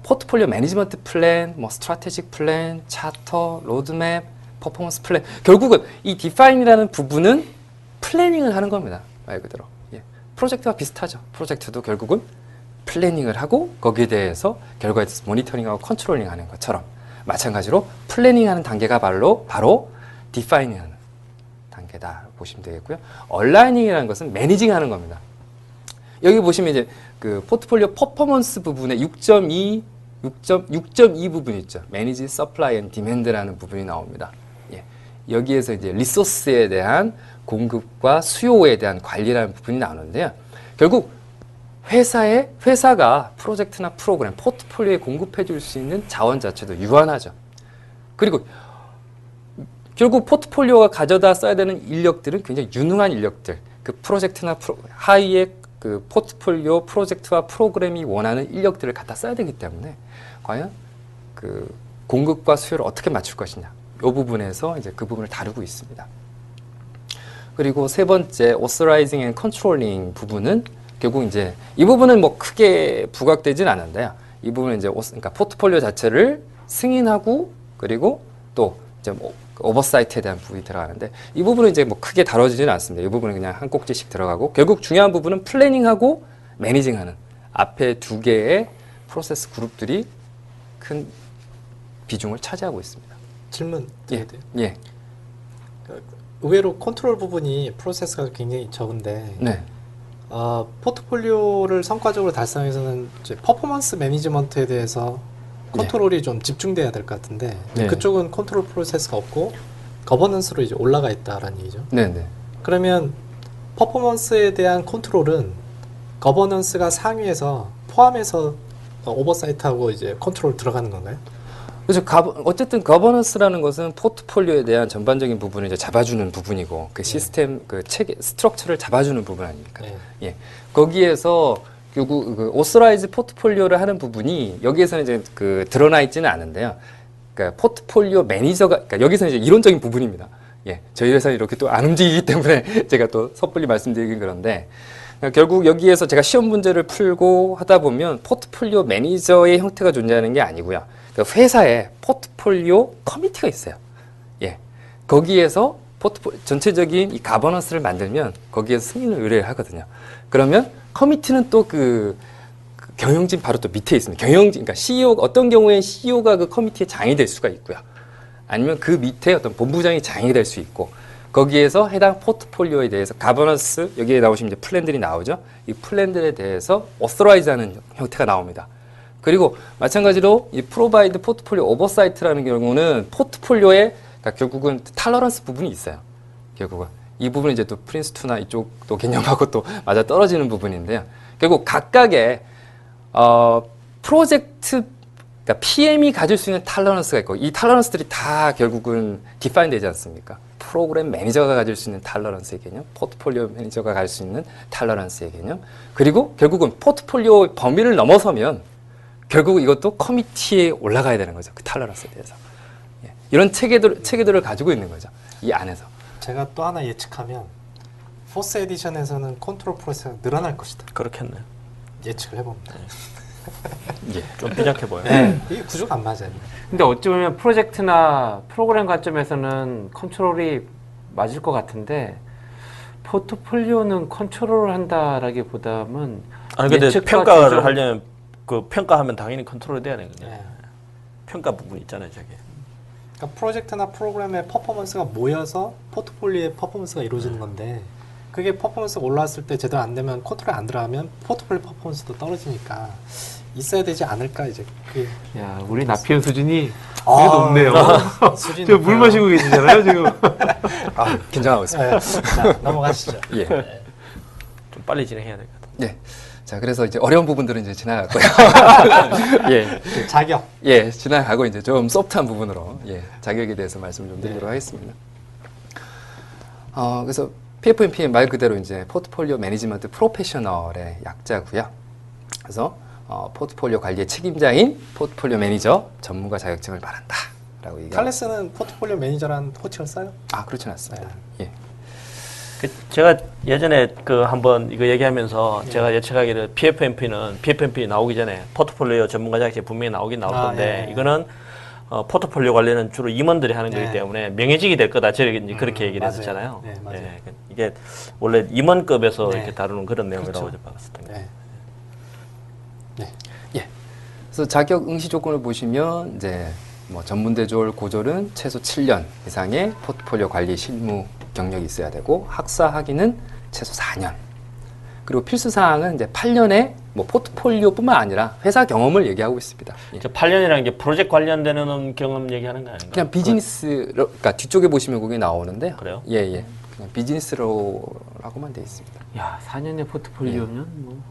포트폴리오 매니지먼트 플랜, 뭐 스트래테직 플랜, 차터, 로드맵, 퍼포먼스 플랜. 결국은 이 디파인이라는 부분은 플래닝을 하는 겁니다. 말 그대로. 예. 프로젝트와 비슷하죠. 프로젝트도 결국은 플래닝을 하고 거기에 대해서 결과에 대해서 모니터링하고 컨트롤링 하는 것처럼 마찬가지로 플래닝하는 단계가 바로 디파이닝하는 단계다 보시면 되겠고요. 얼라이닝이라는 것은 매니징하는 겁니다. 여기 보시면 이제 그 포트폴리오 퍼포먼스 부분에 6.2 부분이 있죠. 매니지 서플라이 앤 디맨드라는 부분이 나옵니다. 예. 여기에서 이제 리소스에 대한 공급과 수요에 대한 관리라는 부분이 나오는데요. 결국 회사가 프로젝트나 프로그램, 포트폴리오에 공급해 줄 수 있는 자원 자체도 유한하죠. 그리고 결국 포트폴리오가 가져다 써야 되는 인력들은 굉장히 유능한 인력들, 그 프로젝트나 하위의 그 포트폴리오 프로젝트와 프로그램이 원하는 인력들을 갖다 써야 되기 때문에 과연 그 공급과 수요를 어떻게 맞출 것이냐, 이 부분에서 이제 그 부분을 다루고 있습니다. 그리고 세 번째 Authorizing and Controlling 부분은 결국 이제 이 부분은 뭐 크게 부각되진 않은데요. 이 부분은 이제 그러니까 포트폴리오 자체를 승인하고 그리고 또 이제 뭐 오버사이트에 대한 부분이 들어가는데 이 부분은 이제 뭐 크게 다뤄지지는 않습니다. 이 부분은 그냥 한 꼭지씩 들어가고 결국 중요한 부분은 플래닝하고 매니징하는 앞에 두 개의 프로세스 그룹들이 큰 비중을 차지하고 있습니다. 질문 드려도 돼요? 예. 의외로 컨트롤 부분이 프로세스가 굉장히 적은데 네. 포트폴리오를 성과적으로 달성해서는 이제 퍼포먼스 매니지먼트에 대해서 컨트롤이 좀 집중돼야 될 것 같은데 네. 그쪽은 컨트롤 프로세스가 없고 거버넌스로 이제 올라가 있다라는 얘기죠. 네네. 그러면 퍼포먼스에 대한 컨트롤은 거버넌스가 상위에서 포함해서 오버사이트하고 이제 컨트롤 들어가는 건가요? 그렇죠. 어쨌든 거버넌스라는 것은 포트폴리오에 대한 전반적인 부분을 이제 잡아주는 부분이고 그 시스템, 그 체계, 스트럭처를 잡아주는 부분 아닙니까? 네. 예. 거기에서 결국 그 오스라이즈 포트폴리오를 하는 부분이 여기에서는 이제 그 드러나 있지는 않은데요. 그러니까 포트폴리오 매니저가, 그러니까 여기서는 이제 이론적인 부분입니다. 예. 저희 회사는 이렇게 또 안 움직이기 때문에 제가 또 섣불리 말씀드리긴 그런데 결국 여기에서 제가 시험 문제를 풀고 하다 보면 포트폴리오 매니저의 형태가 존재하는 게 아니고요. 회사에 포트폴리오 커미티가 있어요. 예. 거기에서 전체적인 이 가버넌스를 만들면 거기에서 승인을 의뢰를 하거든요. 그러면 커미티는 또 그 경영진 바로 또 밑에 있습니다. 경영진, 그러니까 CEO, 어떤 경우에는 CEO가 그 커미티의 장이 될 수가 있고요. 아니면 그 밑에 어떤 본부장이 장이 될 수 있고, 거기에서 해당 포트폴리오에 대해서 가버넌스, 여기에 나오시면 이제 플랜들이 나오죠. 이 플랜들에 대해서 오서라이즈 하는 형태가 나옵니다. 그리고 마찬가지로 이 프로바이드 포트폴리오 오버사이트라는 경우는 포트폴리오에 그러니까 결국은 탈러런스 부분이 있어요. 결국은 이 부분은 이제 또 프린스2나 이쪽도 개념하고 또 맞아 떨어지는 부분인데요. 결국 각각의 프로젝트, 그러니까 PM이 가질 수 있는 탈러런스가 있고 이 탈러런스들이 다 결국은 디파인 되지 않습니까? 프로그램 매니저가 가질 수 있는 탈러런스의 개념, 포트폴리오 매니저가 가질 수 있는 탈러런스의 개념, 그리고 결국은 포트폴리오 범위를 넘어서면 결국 이것도 커미티에 올라가야 되는 거죠. 그 탈러런스에 대해서. 예. 이런 체계들을 가지고 있는 거죠. 이 안에서. 제가 또 하나 예측하면 포스 에디션에서는 컨트롤 프로세스가 늘어날 것이다. 그렇겠네요. 예측을 해봅니다. 예. 좀 삐작해 보여요. 네. 이게 구조가 안 맞아요. 근데 어찌 보면 프로젝트나 프로그램 관점에서는 컨트롤이 맞을 것 같은데 포트폴리오는 컨트롤을 한다라기보다는 아니 근데 예측과 평가를 조정- 하려면 그 평가하면 당연히 컨트롤이 돼야 되거든요. 네. 평가 부분 있잖아요, 저게. 그러니까 프로젝트나 프로그램의 퍼포먼스가 모여서 포트폴리오의 퍼포먼스가 이루어지는 건데 그게 퍼포먼스가 올라왔을 때 제대로 안 되면 컨트롤이 안 들어가면 포트폴리오 퍼포먼스도 떨어지니까 있어야 되지 않을까 이제 그게 야, 우리 나피현 수준이 아, 되게 높네요. 수준이 저 물 높아요. 마시고 계시잖아요, 지금. 아, 긴장하고 있습니다. 네. 자, 넘어가시죠. 예. 좀 빨리 진행해야 될 것 같아요. 예. 자, 그래서 이제 어려운 부분들은 이제 지나갔고요. 예. 그 자격. 예, 지나가고 이제 좀 소프트한 부분으로 예, 자격에 대해서 말씀을 좀 드리도록 하겠습니다. 그래서 PFMP는 말 그대로 이제 포트폴리오 매니지먼트 프로페셔널의 약자고요. 그래서 포트폴리오 관리의 책임자인 포트폴리오 매니저 전문가 자격증을 말한다라고 얘기합니다. 칼레스는 포트폴리오 매니저란 호칭을 써요? 아, 그렇진 않습니다. 예. 제가 예전에 그 한번 이거 얘기하면서 제가 예측하기를 PFMP 나오기 전에 포트폴리오 전문가 자격증 분명히 나오긴 나올 건데 예. 이거는 포트폴리오 관리는 주로 임원들이 하는 네. 거기 때문에 명예직이 될 거다. 저렇게 이제 그렇게 얘기를 맞아요. 했었잖아요. 네, 맞아요. 이게 원래 임원급에서 네. 이렇게 다루는 그런 내용이라고 그렇죠. 봤었던 네. 네. 예. 그래서 자격 응시 조건을 보시면 이제 뭐 전문대졸 고졸은 최소 7년 이상의 포트폴리오 관리 실무 경력이 있어야 되고 학사 학위는 최소 4년. 그리고 필수 사항은 이제 8년의 뭐 포트폴리오뿐만 아니라 회사 경험을 얘기하고 있습니다. 예. 8년이라는 게 프로젝트 관련되는 경험 얘기하는 거 아닌가? 그냥 비즈니스, 그러니까 뒤쪽에 보시면 그게 나오는데요. 그래요? 예, 예. 그냥 비즈니스로라고만 돼 있습니다. 야, 4년의 포트폴리오면 뭐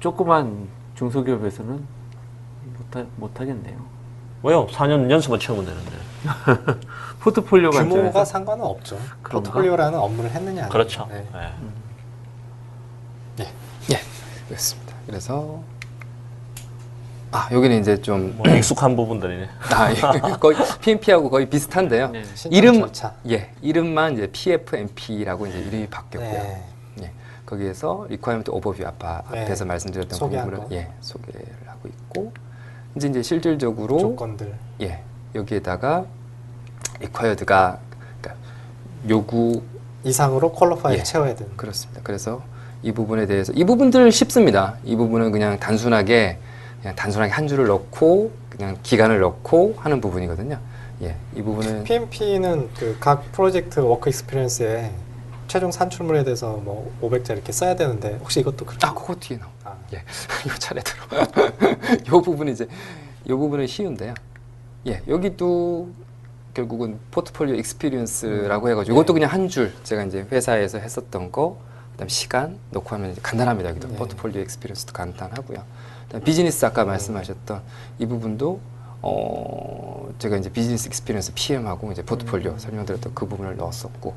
조그만 중소기업에서는 못 하겠네요. 왜요? 4년 연수만 채우면 되는데. 포트폴리오 규모가 관점에서 상관은 없죠. 그런가? 포트폴리오라는 업무를 했느냐 아니냐. 그렇죠. 네. 네. 예, 그렇습니다. 그래서 여기는 이제 좀 뭐 익숙한 부분들이네. 예. 거의 PMP하고 거의 비슷한데요. 네. 신청 이름 절차. 이름만 이제 PFMP라고 이제 이름이 바뀌었고요. 네. 예, 거기에서 Requirement Overview 네. 앞에서 말씀드렸던 소개한 부분을 거. 소개를 하고 있고 이제 실질적으로 조건들. 여기에다가 Required가 그러니까 요구 이상으로 퀄리파이를 예. 채워야 되는. 그렇습니다. 그래서 이 부분에 대해서 이 부분들 쉽습니다. 이 부분은 그냥 단순하게 한 줄을 넣고 그냥 기간을 넣고 하는 부분이거든요. 이 부분은 PMP는 그 각 프로젝트 워크 익스피리언스에 최종 산출물에 대해서 뭐 500자 이렇게 써야 되는데 혹시 이것도 그렇게? 그거 뒤에 나와. 아. 이거 차례대로. 요 부분은 요 부분은 쉬운데요. 여기도 결국은 포트폴리오 익스피리언스라고 해가지고 이것도 그냥 한 줄 제가 이제 회사에서 했었던 거, 그다음 시간 넣고 하면 이제 간단합니다. 여기도 포트폴리오 익스피리언스도 간단하고요. 그다음 비즈니스 아까 말씀하셨던 이 부분도 제가 이제 비즈니스 익스피리언스 PM하고 이제 포트폴리오 설명드렸던 그 부분을 넣었었고,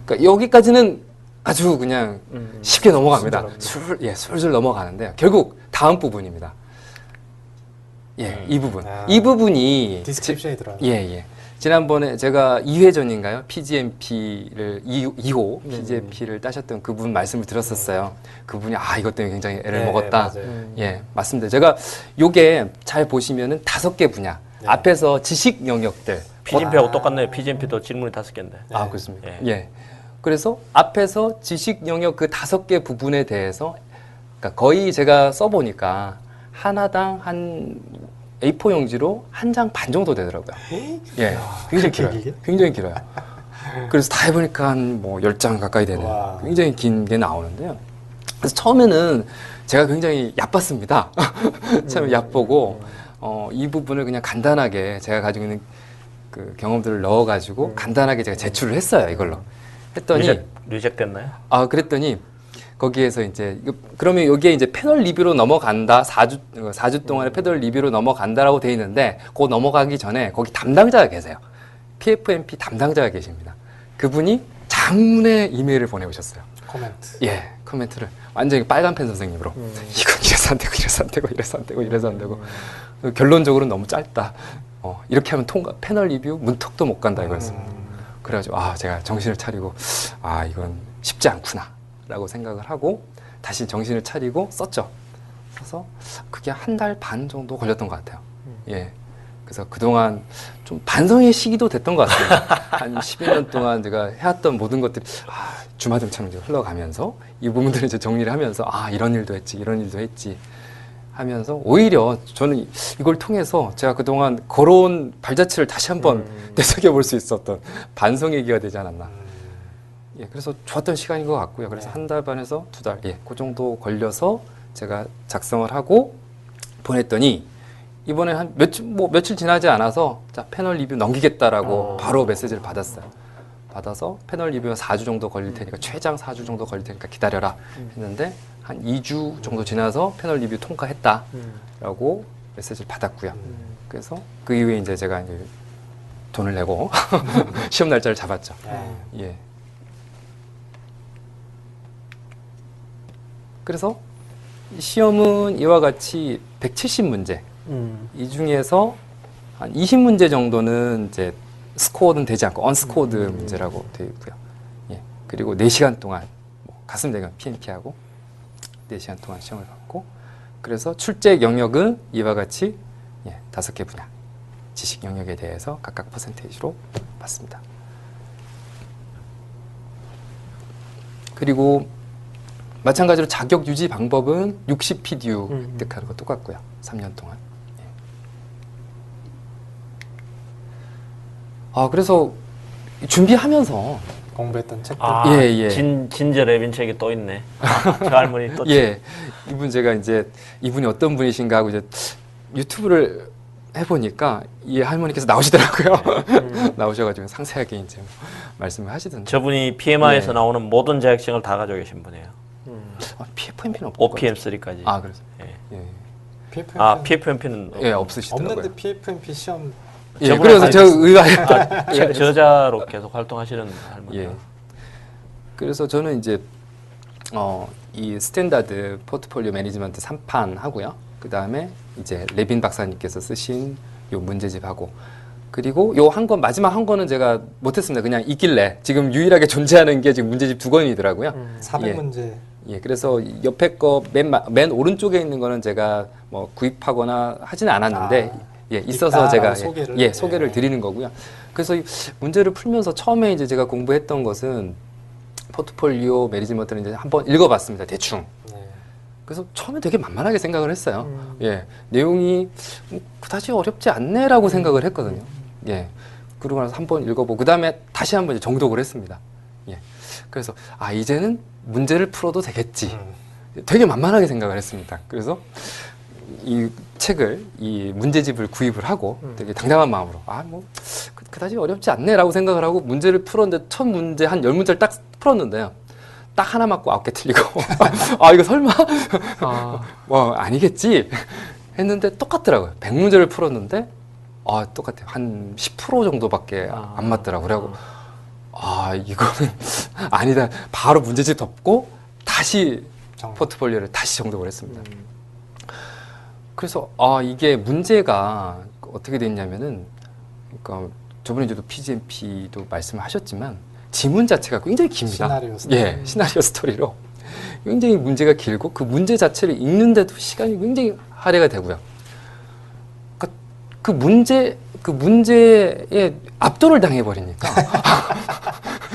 그러니까 여기까지는 아주 그냥 쉽게 넘어갑니다. 술술 넘어가는데요. 결국 다음 부분입니다. 이 부분. 이 부분이 디스크립션이 들어요. 지난번에 제가 2회 전인가요? PGMP를 2호 PGMP를 따셨던 그분 말씀을 들었었어요. 그분이 이것 때문에 굉장히 애를 먹었다. 맞습니다. 제가 요게 잘 보시면은 5개 분야. 앞에서 지식 영역들. PGMP하고 똑같네요. PGMP도 질문이 5개인데. 그렇습니까? 그래서 앞에서 지식 영역 그 5개 부분에 대해서 그러니까 거의 제가 써보니까 하나당 한 A4 용지로 1장 반 정도 되더라고요. 굉장히 길어요. 길게? 굉장히 길어요. 그래서 다 해보니까 한 뭐 10장 가까이 되는 굉장히 긴 게 나오는데요. 그래서 처음에는 제가 굉장히 얕봤습니다. 처음에 얕보고 이 부분을 그냥 간단하게 제가 가지고 있는 그 경험들을 넣어가지고 간단하게 제가 제출을 했어요. 이걸로. 했더니 리젝 됐나요? 그랬더니 거기에서 이제 그러면 여기에 이제 패널 리뷰로 넘어간다. 4주 동안의 패널 리뷰로 넘어간다라고 돼 있는데 그 넘어가기 전에 거기 담당자가 계세요. PFMP 담당자가 계십니다. 그분이 장문의 이메일을 보내오셨어요. 코멘트. 코멘트를 완전히 빨간 펜 선생님으로 이건 이래서 안 되고 이래서 안 되고 이래서 안 되고 이래서 안 되고 결론적으로는 너무 짧다. 이렇게 하면 패널 리뷰 문턱도 못 간다 이거였습니다. 그래가지고 제가 정신을 차리고 이건 쉽지 않구나 라고 생각을 하고 다시 정신을 차리고 썼죠. 그래서 그게 1달 반 정도 걸렸던 것 같아요. 그래서 그동안 좀 반성의 시기도 됐던 것 같습니다. 한 11년 동안 제가 해왔던 모든 것들이 주마등처럼 이제 흘러가면서 이 부분들을 이제 정리를 하면서 이런 일도 했지 이런 일도 했지 하면서 오히려 저는 이걸 통해서 제가 그동안 걸어온 발자취를 다시 한번 되새겨볼 수 있었던 반성의 기회가 되지 않았나. 그래서 좋았던 시간인 것 같고요. 그래서 1달 반에서 2달, 그 정도 걸려서 제가 작성을 하고 보냈더니 이번에 한 며칠 지나지 않아서 자, 패널 리뷰 넘기겠다라고 바로 메시지를 받았어요. 받아서 패널 리뷰가 4주 정도 걸릴 테니까 최장 4주 정도 걸릴 테니까 기다려라 했는데 한 2주 정도 지나서 패널 리뷰 통과했다라고 메시지를 받았고요. 그래서 그 이후에 이제 제가 이제 돈을 내고 시험 날짜를 잡았죠. 그래서 시험은 이와 같이 170문제. 이 중에서 한 20문제 정도는 이제 스코어는 되지 않고 언스코어드 문제라고 되어 있고요. 그리고 4시간 동안 가슴 대강 PMP하고 4시간 동안 시험을 받고 그래서 출제 영역은 이와 같이 5개 분야 지식 영역에 대해서 각각 퍼센테이지로 받습니다. 그리고 마찬가지로 자격 유지 방법은 60 PDU 획득하는 거 똑같고요. 3년 동안. 그래서 준비하면서 공부했던 책들. 진저 레빈 책이 또 있네. 저 할머니 또 이분이 어떤 분이신가 하고 이제 유튜브를 해보니까 이 할머니께서 나오시더라고요. 나오셔가지고 상세하게 이제 말씀을 하시던데. 저분이 PMI에서 나오는 모든 자격증을 다 가지고 계신 분이에요. PFMP는 없고 OPM3까지. 아 그래서 예. 예. PFMP 아, PFMP는 예 없으시더라고요. 없는데 PFMP 시험 예, 저번에 그래서 저 의아해. 저자로 계속 활동하시는 할머니. 예. 그래서 저는 이제 이 스탠다드 포트폴리오 매니지먼트 3판 하고요. 그 다음에 이제 레빈 박사님께서 쓰신 요 문제집하고 그리고 요 한 권 마지막 한 권은 제가 못했습니다. 그냥 있길래 지금 유일하게 존재하는 게 지금 문제집 2권이더라고요. 400문제. 예, 그래서 옆에 거 맨 오른쪽에 있는 거는 제가 뭐 구입하거나 하지는 않았는데 예, 있어서 제가 소개를, 소개를 드리는 거고요. 그래서 이 문제를 풀면서 처음에 이제 제가 공부했던 것은 포트폴리오 매니지먼트를 이제 한번 읽어봤습니다. 대충. 네. 그래서 처음에 되게 만만하게 생각을 했어요. 예, 내용이 그다지 어렵지 않네라고 생각을 했거든요. 예, 그러고 나서 한번 읽어보고 그 다음에 다시 한번 정독을 했습니다. 예, 그래서 아 이제는 문제를 풀어도 되겠지. 되게 만만하게 생각을 했습니다. 그래서 이 책을 이 문제집을 구입을 하고 되게 당당한 마음으로 아 뭐 그다지 어렵지 않네라고 생각을 하고 문제를 풀었는데 첫 문제 한 10문제를 딱 풀었는데요. 딱 하나 맞고 9개 틀리고 아 이거 설마 뭐 아니겠지 했는데 똑같더라고요. 100문제를 풀었는데 아 똑같아요. 한 10% 정도밖에 안 맞더라고요. 그래고 아 이거는 아니다. 바로 문제집 덮고 다시 포트폴리오를 다시 정독을 했습니다. 그래서 아 이게 문제가 어떻게 됐냐면은 그러니까 저번에 저도 PGMP도 말씀하셨지만 지문 자체가 굉장히 깁니다. 시나리오 스토리. 예, 시나리오 스토리로 굉장히 문제가 길고 그 문제 자체를 읽는데도 시간이 굉장히 할애가 되고요. 그 문제에 압도를 당해버리니까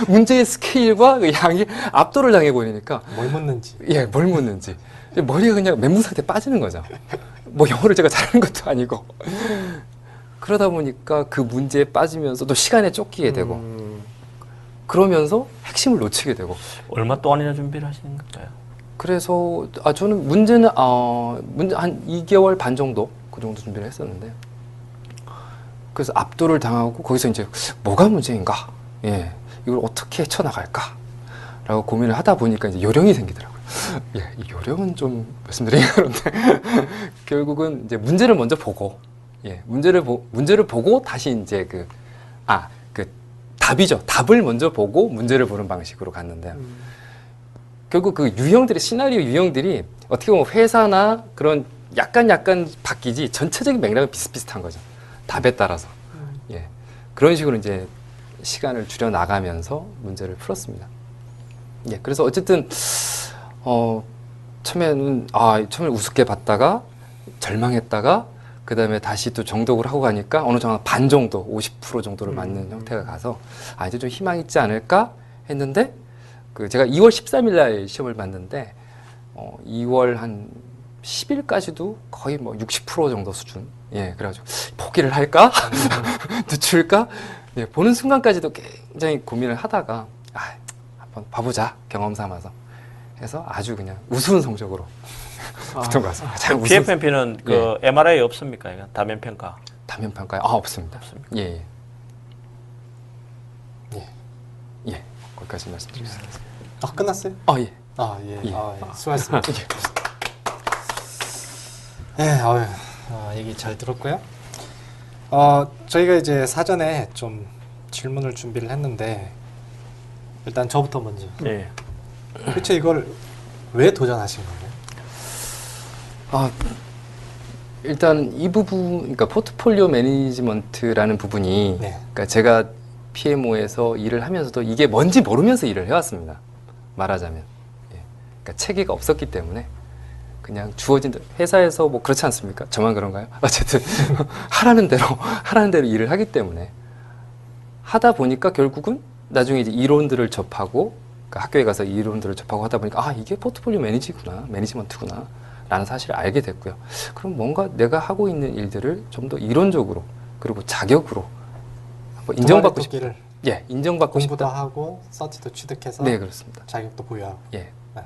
문제의 스케일과 그 양이 압도를 당해버리니까 뭘 묻는지. 예, 뭘 묻는지 머리가 그냥 멘붕 상태에 빠지는 거죠. 뭐 영어를 제가 잘하는 것도 아니고 그러다 보니까 그 문제에 빠지면서 또 시간에 쫓기게 되고 그러면서 핵심을 놓치게 되고 얼마 동안이나 준비를 하시는 건가요? 그래서 저는 문제는 문제 한 2개월 반 정도 그 정도 준비를 했었는데 그래서 압도를 당하고 거기서 이제 뭐가 문제인가 예 이걸 어떻게 헤쳐나갈까라고 고민을 하다 보니까 이제 요령이 생기더라고요. 예, 이 요령은 좀 말씀드리기 그런데 결국은 이제 문제를 먼저 보고 예 문제를 보고 다시 이제 그 답이죠. 답을 먼저 보고 문제를 보는 방식으로 갔는데 결국 그 유형들이 시나리오 유형들이 어떻게 보면 회사나 그런 약간 바뀌지 전체적인 맥락은 비슷비슷한 거죠. 답에 따라서 예 그런 식으로 이제 시간을 줄여 나가면서 문제를 풀었습니다. 예 그래서 어쨌든 처음에 우습게 봤다가 절망했다가 그 다음에 다시 또 정독을 하고 가니까 어느 정도 반 정도 50% 정도를 맞는 형태가 가서 이제 좀 희망이 있지 않을까 했는데 그 제가 2월 13일 날 시험을 봤는데 2월 한 10일까지도 거의 뭐 60% 정도 수준. 예, 그래가지고 포기를 할까? 늦출까? 예, 보는 순간까지도 굉장히 고민을 하다가 한번 봐보자 경험 삼아서 해서 아주 그냥 우스운 성적으로 붙은 것 같습니다. 잘 PFMP는 그 MRI 없습니까? 이거 다면 평가. 다면 평가요? 없습니다. 예. 거기까지 말씀드리겠습니다. 끝났어요? 예. 예. 예. 수고하셨습니다. 얘기 잘 들었고요. 저희가 이제 사전에 좀 질문을 준비를 했는데 일단 저부터 먼저. 예. 도대체 이걸 왜 도전하신 거예요? 일단 이 부분, 그러니까 포트폴리오 매니지먼트라는 부분이, 그러니까 제가 PMO에서 일을 하면서도 이게 뭔지 모르면서 일을 해왔습니다. 말하자면, 그러니까 체계가 없었기 때문에 그냥 주어진 회사에서 뭐 그렇지 않습니까? 저만 그런가요? 어쨌든 하라는 대로 일을 하기 때문에 하다 보니까 결국은 나중에 이제 이론들을 접하고 그러니까 학교에 가서 이론들을 접하고 하다 보니까 이게 포트폴리오 매니지먼트구나 라는 사실을 알게 됐고요. 그럼 뭔가 내가 하고 있는 일들을 좀 더 이론적으로 그리고 자격으로 한번 인정받고 싶다. 인정받고 공부도 싶다. 하고 서치도 취득해서 네, 그렇습니다. 자격도 보유하고.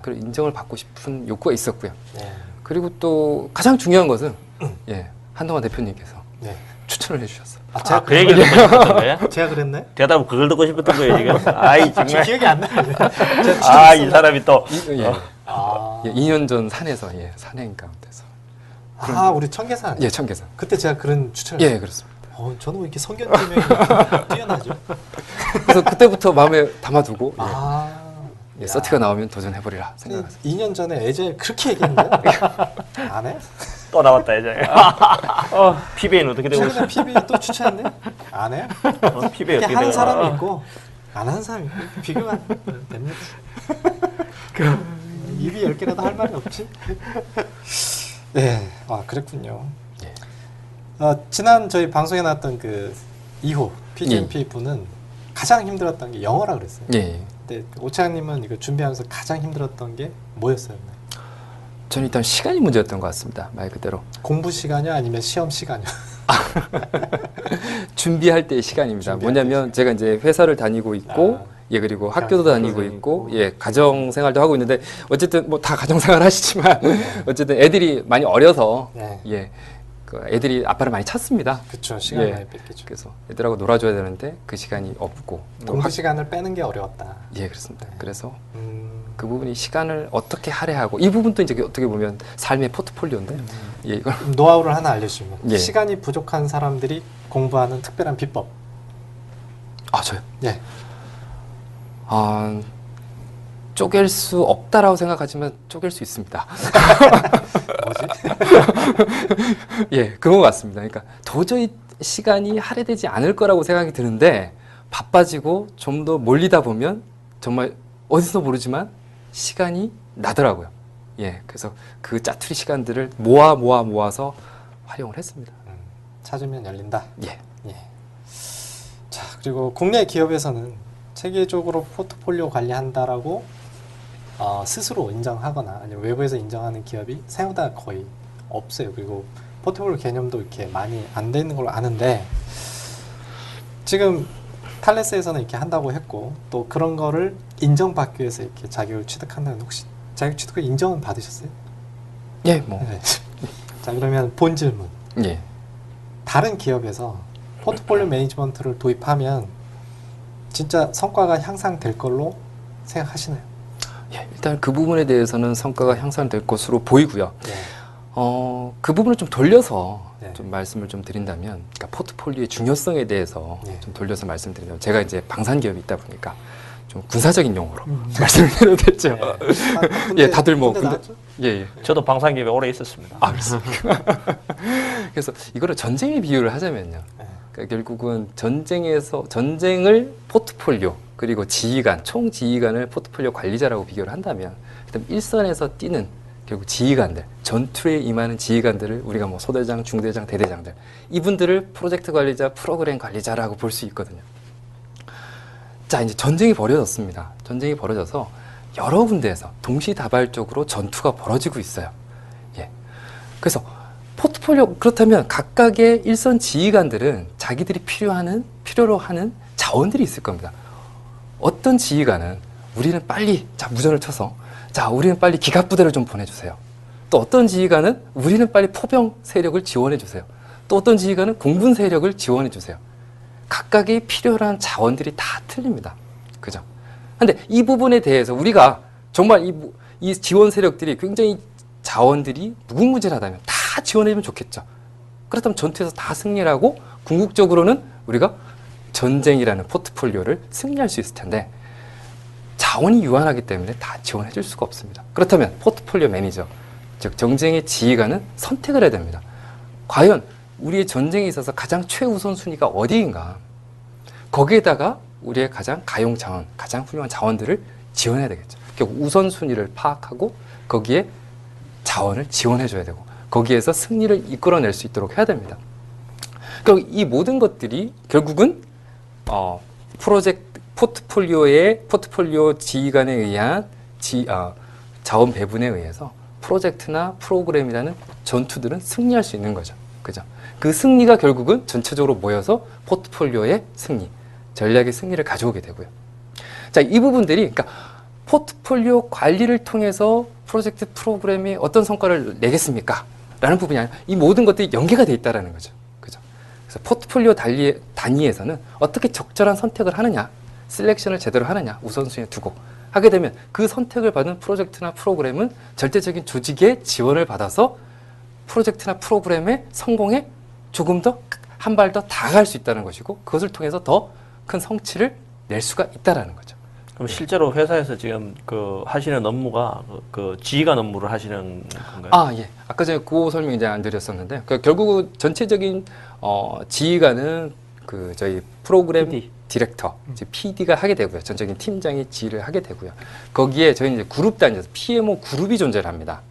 그리고 인정을 받고 싶은 욕구가 있었고요. 네. 그리고 또 가장 중요한 것은 한동환 대표님께서 추천을 해주셨어요. 제가 그 얘기를 듣고 싶었던 거예요? 제가 그랬나요? 대답은 그걸 듣고 싶었던 거예요 지금. 정말. 기억이 안 나요. 이 사람이 또. 예, 2년 전 산에서 예, 산행 가운데서. 우리 청계산. 예, 청계산. 그때 제가 그런 추천을. 예, 그렇습니다. 저는 왜 이렇게 성견지명이 뛰어나죠? 그래서 그때부터 마음에 담아두고 예, 야. 서티가 나오면 도전해버리라 생각했어요. 2년 전에 예전에 그렇게 얘기했는데 안 해? 또 나왔다 이제. PBA는 어떻게 되고 있어? 최근에 PB 또 추천했네? 안 해? PBA 이렇게 어떻게 하는 되고 사람이 있어? 있고 안 하는 사람이 있고 비교가 됩니다. 입이 10개라도 할 말이 없지? 네, 그랬군요. 예. 지난 저희 방송에 나왔던 그 2호 PGMP 분은 가장 힘들었던 게 영어라 그랬어요. 예. 근데 오차장님은 이거 준비하면서 가장 힘들었던 게 뭐였어요? 저는 일단 시간이 문제였던 것 같습니다. 말 그대로. 공부 시간이요? 아니면 시험 시간이요? 준비할 때의 시간입니다. 준비할 뭐냐면 제가 이제 회사를 다니고 있고 예 그리고 학교도 다니고 있고 예 가정 생활도 하고 있는데 어쨌든 뭐 다 가정 생활 하시지만 어쨌든 애들이 많이 어려서 네. 예 그 애들이 아빠를 많이 찾습니다. 그쵸, 시간 예. 많이 뺏기죠. 그래서 애들하고 놀아줘야 되는데 그 시간이 없고 또 공부 시간을 빼는 게 어려웠다. 예 그렇습니다. 그래서 음, 그 부분이 시간을 어떻게 할애하고 이 부분도 이제 어떻게 보면 삶의 포트폴리오인데 예 이걸 노하우를 하나 알려주시면 예. 시간이 부족한 사람들이 공부하는 특별한 비법. 저요. 예. 쪼갤 수 없다라고 생각하지만 쪼갤 수 있습니다. 뭐지? 예, 그런 것 같습니다. 그러니까 도저히 시간이 할애되지 않을 거라고 생각이 드는데 바빠지고 좀 더 몰리다 보면 정말 어디서 모르지만 시간이 나더라고요. 예, 그래서 그 짜투리 시간들을 모아서 활용을 했습니다. 찾으면 열린다. 예. 예. 자, 그리고 국내 기업에서는 체계적으로 포트폴리오 관리한다라고 스스로 인정하거나 아니면 외부에서 인정하는 기업이 생각보다 거의 없어요. 그리고 포트폴리오 개념도 이렇게 많이 안 되는 걸로 아는데 지금 탈레스에서는 이렇게 한다고 했고 또 그런 거를 인정받기 위해서 이렇게 자격을 취득한다는 혹시 자격 취득을 인정은 받으셨어요? 예, 뭐. 네. 자, 그러면 본 질문. 예. 다른 기업에서 포트폴리오 매니지먼트를 도입하면 진짜 성과가 향상될 걸로 생각하시나요? 예, 일단 그 부분에 대해서는 성과가 향상될 것으로 보이고요. 네. 그 부분을 좀 돌려서 네. 좀 말씀을 좀 드린다면, 그러니까 포트폴리오의 중요성에 대해서 네. 좀 돌려서 말씀드리면, 제가 이제 방산기업이 있다 보니까 좀 군사적인 용어로 말씀을 드려도 됐죠. 네. 예, 다들 뭐 군대 나왔죠? 예. 저도 방산기업에 오래 있었습니다. 그렇습니까? 그래서 이거를 전쟁에 비유를 하자면요. 네. 그러니까 결국은 전쟁을 포트폴리오 그리고 지휘관, 총지휘관을 포트폴리오 관리자라고 비교를 한다면, 그다음 일선에서 뛰는 결국 지휘관들, 전투에 임하는 지휘관들을 우리가 뭐 소대장, 중대장, 대대장들, 이분들을 프로젝트 관리자, 프로그램 관리자라고 볼 수 있거든요. 자, 이제 전쟁이 벌어졌습니다. 전쟁이 벌어져서 여러 군데에서 동시다발적으로 전투가 벌어지고 있어요. 예. 그래서 포트폴리오, 그렇다면 각각의 일선 지휘관들은 자기들이 필요로 하는 자원들이 있을 겁니다. 어떤 지휘관은 우리는 빨리 무전을 쳐서 우리는 빨리 기갑부대를 좀 보내주세요. 또 어떤 지휘관은 우리는 빨리 포병 세력을 지원해 주세요. 또 어떤 지휘관은 공군 세력을 지원해 주세요. 각각의 필요한 자원들이 다 틀립니다. 그죠? 근데 이 부분에 대해서 우리가 정말 이 지원 세력들이 굉장히 자원들이 무궁무진하다면 다 지원해주면 좋겠죠. 그렇다면 전투에서 다 승리를 하고 궁극적으로는 우리가 전쟁이라는 포트폴리오를 승리할 수 있을 텐데 자원이 유한하기 때문에 다 지원해 줄 수가 없습니다. 그렇다면 포트폴리오 매니저, 즉 정쟁의 지휘관은 선택을 해야 됩니다. 과연 우리의 전쟁에 있어서 가장 최우선 순위가 어디인가? 거기에다가 우리의 가장 가용 자원, 가장 훌륭한 자원들을 지원해야 되겠죠. 결국 우선 순위를 파악하고 거기에 자원을 지원해 줘야 되고 거기에서 승리를 이끌어낼 수 있도록 해야 됩니다. 그리고 이 모든 것들이 결국은 포트폴리오 지휘관에 의한 자원 배분에 의해서 프로젝트나 프로그램이라는 전투들은 승리할 수 있는 거죠. 그죠? 그 승리가 결국은 전체적으로 모여서 포트폴리오의 승리, 전략의 승리를 가져오게 되고요. 자, 이 부분들이, 그러니까 포트폴리오 관리를 통해서 프로젝트 프로그램이 어떤 성과를 내겠습니까? 라는 부분이 아니라 이 모든 것들이 연계가 돼 있다는 거죠. 그죠? 그래서 포트폴리오 단위에서는 어떻게 적절한 선택을 하느냐, 셀렉션을 제대로 하느냐, 우선순위에 두고 하게 되면 그 선택을 받은 프로젝트나 프로그램은 절대적인 조직의 지원을 받아서 프로젝트나 프로그램의 성공에 조금 더 한 발 더 다가갈 수 있다는 것이고 그것을 통해서 더 큰 성취를 낼 수가 있다라는 거죠. 그럼 실제로 회사에서 지금 그 하시는 업무가 그 지휘관 업무를 하시는 건가요? 아, 예. 아까 전에 그 설명 이제 안 드렸었는데 결국 전체적인 지휘관은 그 저희 프로그램 PD. 디렉터, PD가 하게 되고요. 전적인 팀장이 지휘를 하게 되고요. 거기에 저희는 이제 그룹 단위에서 PMO 그룹이 존재를 합니다.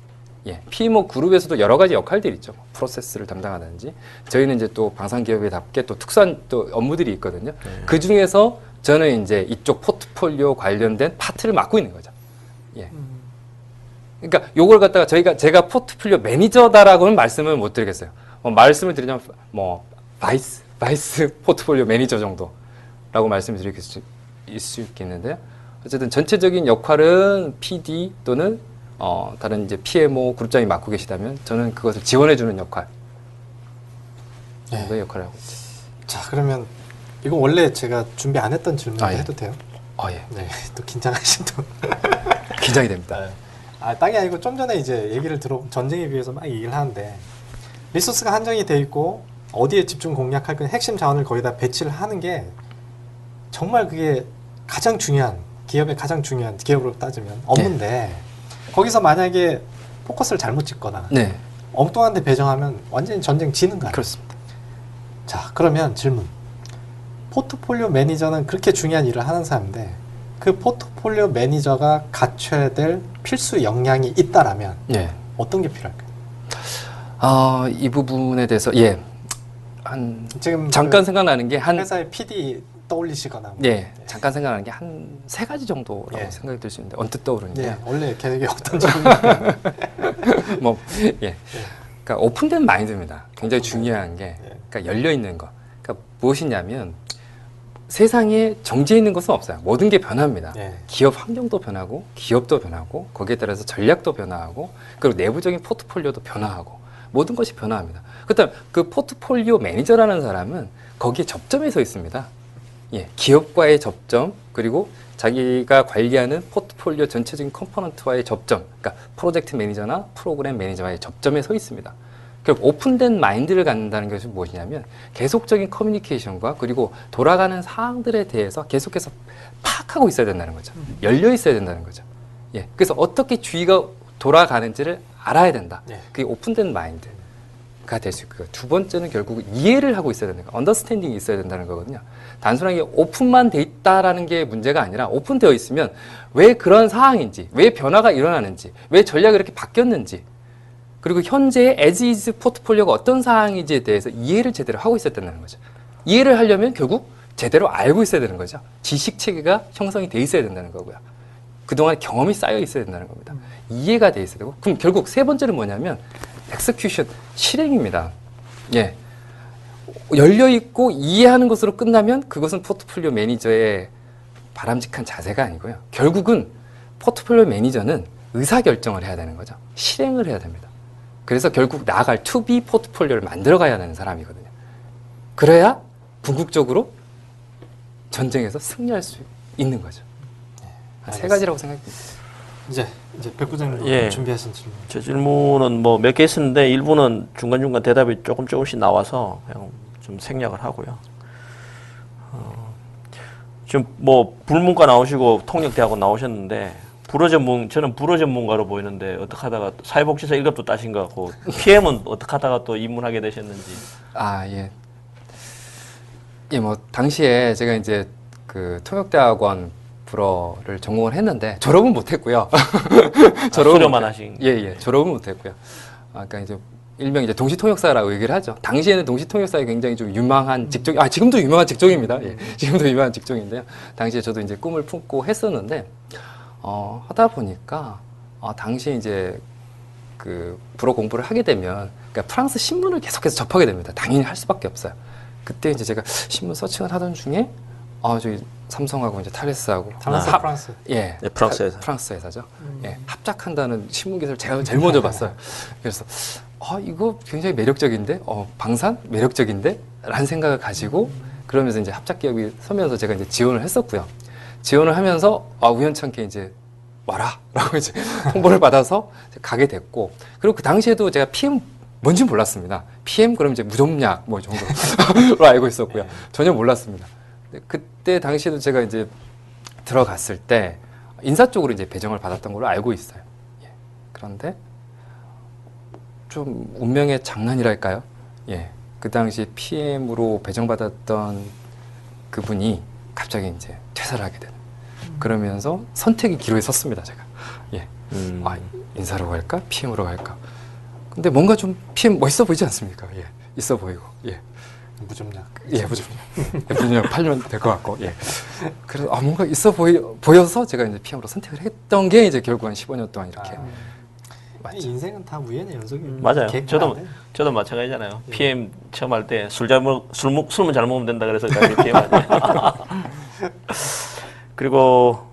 예, PMO 그룹에서도 여러 가지 역할들이 있죠. 프로세스를 담당하든지 저희는 이제 또 방산기업에답게 또 특수한 또 업무들이 있거든요. 그 중에서 저는 이제 이쪽 포트폴리오 관련된 파트를 맡고 있는 거죠. 예. 그러니까 요걸 갖다가 제가 포트폴리오 매니저다라고는 말씀을 못 드리겠어요. 말씀을 드리자면 뭐 바이스 포트폴리오 매니저 정도라고 말씀을 드릴 수 있겠는데요. 어쨌든 전체적인 역할은 PD 또는 다른 이제 PMO 그룹장이 맡고 계시다면 저는 그것을 지원해주는 역할, 그 역할을 하고 있죠. 자, 그러면 이거 원래 제가 준비 안 했던 질문을 예. 해도 돼요? 예. 네, 또 긴장하신 또. 긴장이 됩니다. 딴게 아니고 좀 전에 이제 얘기를 전쟁에 비해서 막 얘기를 하는데 리소스가 한정이 돼 있고 어디에 집중 공략할 건 핵심 자원을 거기다 배치를 하는 게 정말 그게 가장 중요한 기업의 가장 중요한 기업으로 따지면 업무인데 거기서 만약에 포커스를 잘못 찍거나 네, 엉뚱한 데 배정하면 완전히 전쟁 지는 거 아니에요? 그렇습니다. 자, 그러면 질문. 포트폴리오 매니저는 그렇게 중요한 일을 하는 사람인데 그 포트폴리오 매니저가 갖춰야 될 필수 역량이 있다라면 예. 어떤 게 필요할까요? 이 부분에 대해서 지금 잠깐 그 생각나는 게 회사의 PD 떠올리시거나 잠깐 생각나는 게 한 세 가지 정도라고 예. 생각이 들 수 있는데 언뜻 떠오르는 게 원래 계획이 어떤 질문 그러니까 오픈된 마인드입니다. 굉장히 중요한 게 그러니까 열려 있는 거. 그러니까 무엇이냐면 세상에 정지해 있는 것은 없어요. 모든 게 변합니다. 기업 환경도 변하고 기업도 변하고 거기에 따라서 전략도 변화하고 그리고 내부적인 포트폴리오도 변화하고 모든 것이 변화합니다. 그렇다면 그 포트폴리오 매니저라는 사람은 거기에 접점에 서 있습니다. 기업과의 접점 그리고 자기가 관리하는 포트폴리오 전체적인 컴포넌트와의 접점, 그러니까 프로젝트 매니저나 프로그램 매니저와의 접점에 서 있습니다. 결국 오픈된 마인드를 갖는다는 것이 무엇이냐면 계속적인 커뮤니케이션과 그리고 돌아가는 사항들에 대해서 계속해서 파악하고 있어야 된다는 거죠. 열려 있어야 된다는 거죠. 그래서 어떻게 주의가 돌아가는지를 알아야 된다. 그게 오픈된 마인드가 될 수 있고요. 두 번째는 결국 이해를 하고 있어야 된다. 언더스탠딩이 있어야 된다는 거거든요. 단순하게 오픈만 돼 있다라는 게 문제가 아니라 오픈되어 있으면 왜 그런 상황인지, 왜 변화가 일어나는지, 왜 전략이 이렇게 바뀌었는지 그리고 현재의 as is 포트폴리오가 어떤 상황인지에 대해서 이해를 제대로 하고 있어야 된다는 거죠. 이해를 하려면 결국 제대로 알고 있어야 되는 거죠. 지식 체계가 형성이 돼 있어야 된다는 거고요. 그동안 경험이 쌓여 있어야 된다는 겁니다. 이해가 돼 있어야 되고 그럼 결국 세 번째는 뭐냐면 execution, 실행입니다. 열려 있고 이해하는 것으로 끝나면 그것은 포트폴리오 매니저의 바람직한 자세가 아니고요. 결국은 포트폴리오 매니저는 의사결정을 해야 되는 거죠. 실행을 해야 됩니다. 그래서 결국 나아갈 투비 포트폴리오를 만들어 가야 하는 사람이거든요. 그래야 궁극적으로 전쟁에서 승리할 수 있는 거죠. 세 가지라고 생각합니다. 이제 백 부장님 준비하신 질문. 제 질문은 뭐 몇 개 있었는데 일부는 중간중간 대답이 조금씩 나와서 그냥 좀 생략을 하고요. 지금 뭐 불문과 나오시고 통역대학원 나오셨는데 저는 불어 전문가로 보이는데 어떻게 하다가 사회복지사 1급도 따신 것 같고 PM은 어떻게 하다가 또 입문하게 되셨는지. 뭐 당시에 제가 이제 그 통역대학원 불어를 전공을 했는데 졸업은 못했고요. 수료만 하신. 졸업은 못했고요. 그러니까 이제 일명 이제 동시통역사라고 얘기를 하죠. 당시에는 동시통역사가 굉장히 좀 유망한 직종, 지금도 유망한 직종입니다. 지금도 유망한 직종인데요. 당시에 저도 이제 꿈을 품고 했었는데 하다 보니까 당시에 이제 그 불어 공부를 하게 되면 그러니까 프랑스 신문을 계속해서 접하게 됩니다. 당연히 할 수밖에 없어요. 그때 이제 제가 신문 서칭을 하던 중에 저기 삼성하고 이제 타레스하고 프랑스. 프랑스 회사죠. 합작한다는 신문 기사를 제가 제일 먼저 봤어요. 그래서 이거 굉장히 매력적인데, 방산 매력적인데, 라는 생각을 가지고 그러면서 이제 합작 기업이 서면서 제가 이제 지원을 했었고요. 지원을 하면서 우연찮게 이제 와라라고 이제 통보를 받아서 가게 됐고, 그리고 그 당시에도 제가 PM 뭔지 몰랐습니다. PM 그럼 이제 무좀약 뭐 정도로 알고 있었고요. 전혀 몰랐습니다. 그때 당시에도 제가 이제 들어갔을 때 인사 쪽으로 이제 배정을 받았던 걸로 알고 있어요. 예. 그런데 좀 운명의 장난이랄까요? 예. 그 당시 PM으로 배정받았던 그분이 갑자기 이제 퇴사를 하게 되는. 그러면서 선택의 기로에 섰습니다, 제가. 예. 인사로 갈까? PM으로 갈까? 근데 뭔가 좀 PM 멋있어 보이지 않습니까? 예. 있어 보이고. 예. 무좀약. 예, 무좀약 팔면 될 것 같고. 예. 그래서 뭔가 있어 보여서 제가 이제 PM으로 선택을 했던 게 이제 결국 한 15년 동안 이렇게. 맞죠. 인생은 다 우연의 연속이에요. 맞아요. 저도 마찬가지잖아요. PM 처음 할 때 술만 잘 먹으면 된다 그래서 PM 아니에요. 그리고